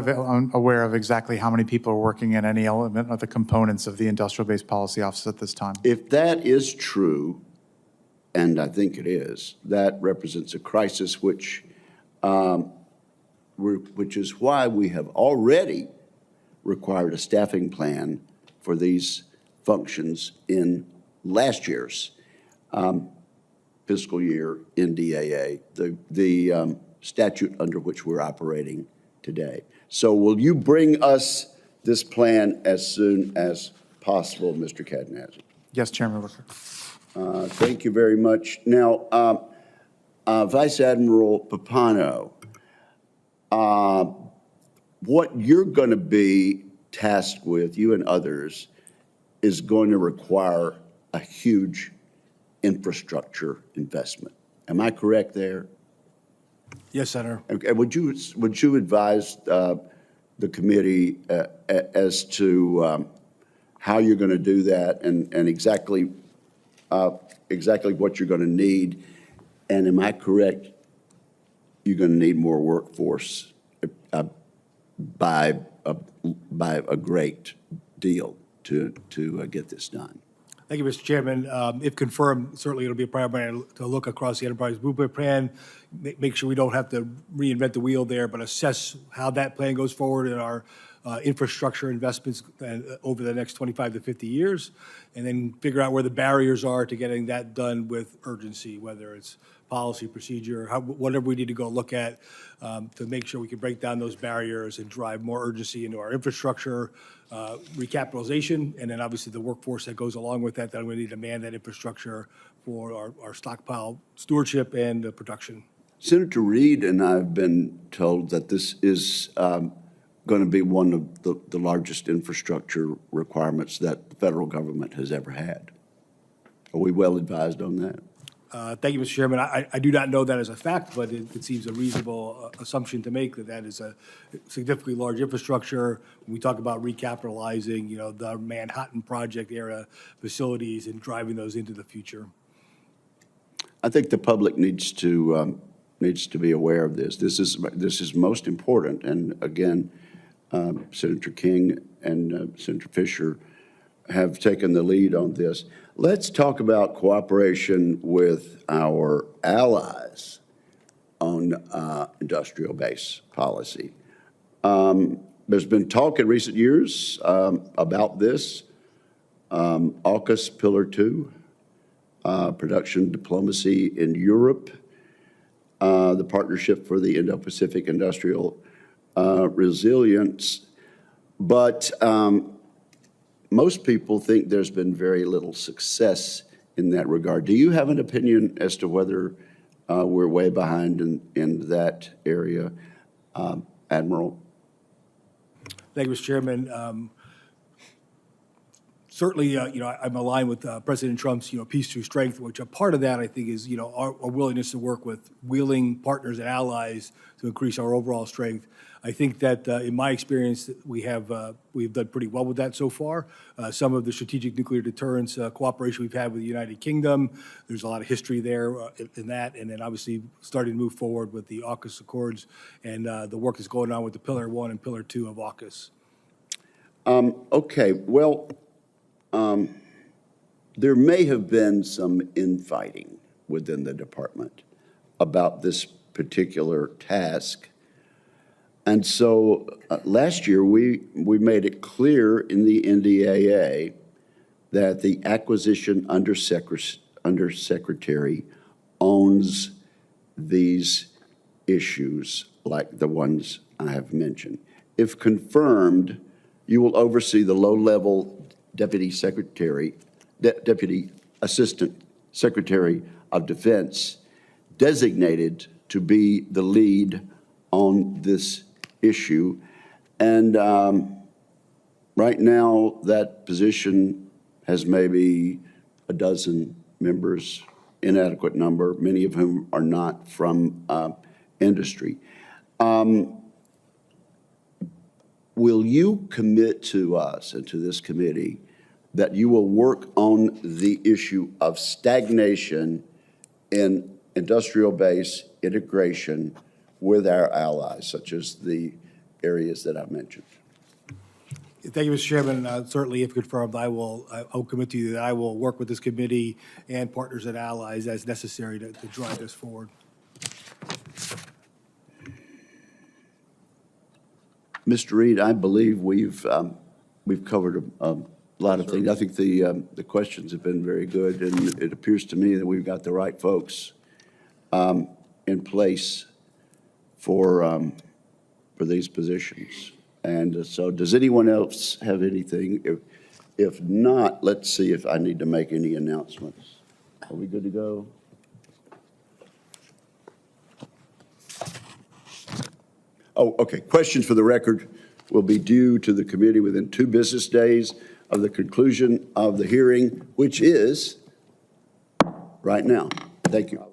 aware of exactly how many people are working in any element of the components of the Industrial Base Policy Office at this time. If that is true, and I think it is, that represents a crisis which is why we have already required a staffing plan for these functions in last year's fiscal year NDAA, the statute under which we're operating today. So will you bring us this plan as soon as possible, Mr. Cadenazzi? Yes, Chairman Wicker. Thank you very much. Now, Vice Admiral Papano, what you're going to be tasked with, you and others, is going to require a huge infrastructure investment. Am I correct there? Yes, Senator. Okay. Would you advise the committee as to how you're going to do that and exactly what you're going to need? And am I correct? You're going to need more workforce by a great deal to get this done. Thank you, Mr. Chairman. If confirmed, certainly it'll be a priority to look across the enterprise blueprint plan, make sure we don't have to reinvent the wheel there, but assess how that plan goes forward in our infrastructure investments over the next 25 to 50 years, and then figure out where the barriers are to getting that done with urgency, whether it's policy, procedure, whatever we need to go look at to make sure we can break down those barriers and drive more urgency into our infrastructure, recapitalization, and then obviously the workforce that goes along with that we need to man that infrastructure for our stockpile stewardship and production. Senator Reid and I have been told that this is going to be one of the largest infrastructure requirements that the federal government has ever had. Are we well advised on that? Thank you, Mr. Chairman. I do not know that as a fact, but it seems a reasonable assumption to make that that is a significantly large infrastructure. When we talk about recapitalizing, you know, the Manhattan Project era facilities and driving those into the future. I think the public needs to be aware of this. This is most important. And again, Senator King and Senator Fisher have taken the lead on this. Let's talk about cooperation with our allies on industrial base policy. There's been talk in recent years about this. AUKUS Pillar 2, production diplomacy in Europe, the Partnership for the Indo-Pacific Industrial Resilience. But most people think there's been very little success in that regard. Do you have an opinion as to whether we're way behind in that area, Admiral? Thank you, Mr. Chairman. Certainly, you know, I'm aligned with President Trump's, you know, peace through strength, which a part of that, I think, is, you know, our willingness to work with willing partners and allies to increase our overall strength. I think that in my experience, we've done pretty well with that so far. Some of the strategic nuclear deterrence cooperation we've had with the United Kingdom, there's a lot of history there in that, and then obviously starting to move forward with the AUKUS Accords and the work that's going on with the Pillar 1 and Pillar 2 of AUKUS. Okay, well, there may have been some infighting within the department about this particular task. And so last year, we made it clear in the NDAA that the acquisition undersecretary owns these issues like the ones I have mentioned. If confirmed, you will oversee the low-level Deputy Assistant Secretary of Defense designated to be the lead on this issue. And right now, that position has maybe a dozen members, inadequate number, many of whom are not from industry. Will you commit to us and to this committee that you will work on the issue of stagnation in industrial base integration with our allies, such as the areas that I've mentioned? Thank you, Mr. Chairman. Certainly, if confirmed, I'll commit to you that I will work with this committee and partners and allies as necessary to drive this forward. Mr. Reed, I believe we've covered a lot of things. I think the questions have been very good, and it appears to me that we've got the right folks in place for these positions. And so does anyone else have anything? If not, let's see if I need to make any announcements. Are we good to go? Oh, okay. Questions for the record will be due to the committee within 2 business days of the conclusion of the hearing, which is right now. Thank you.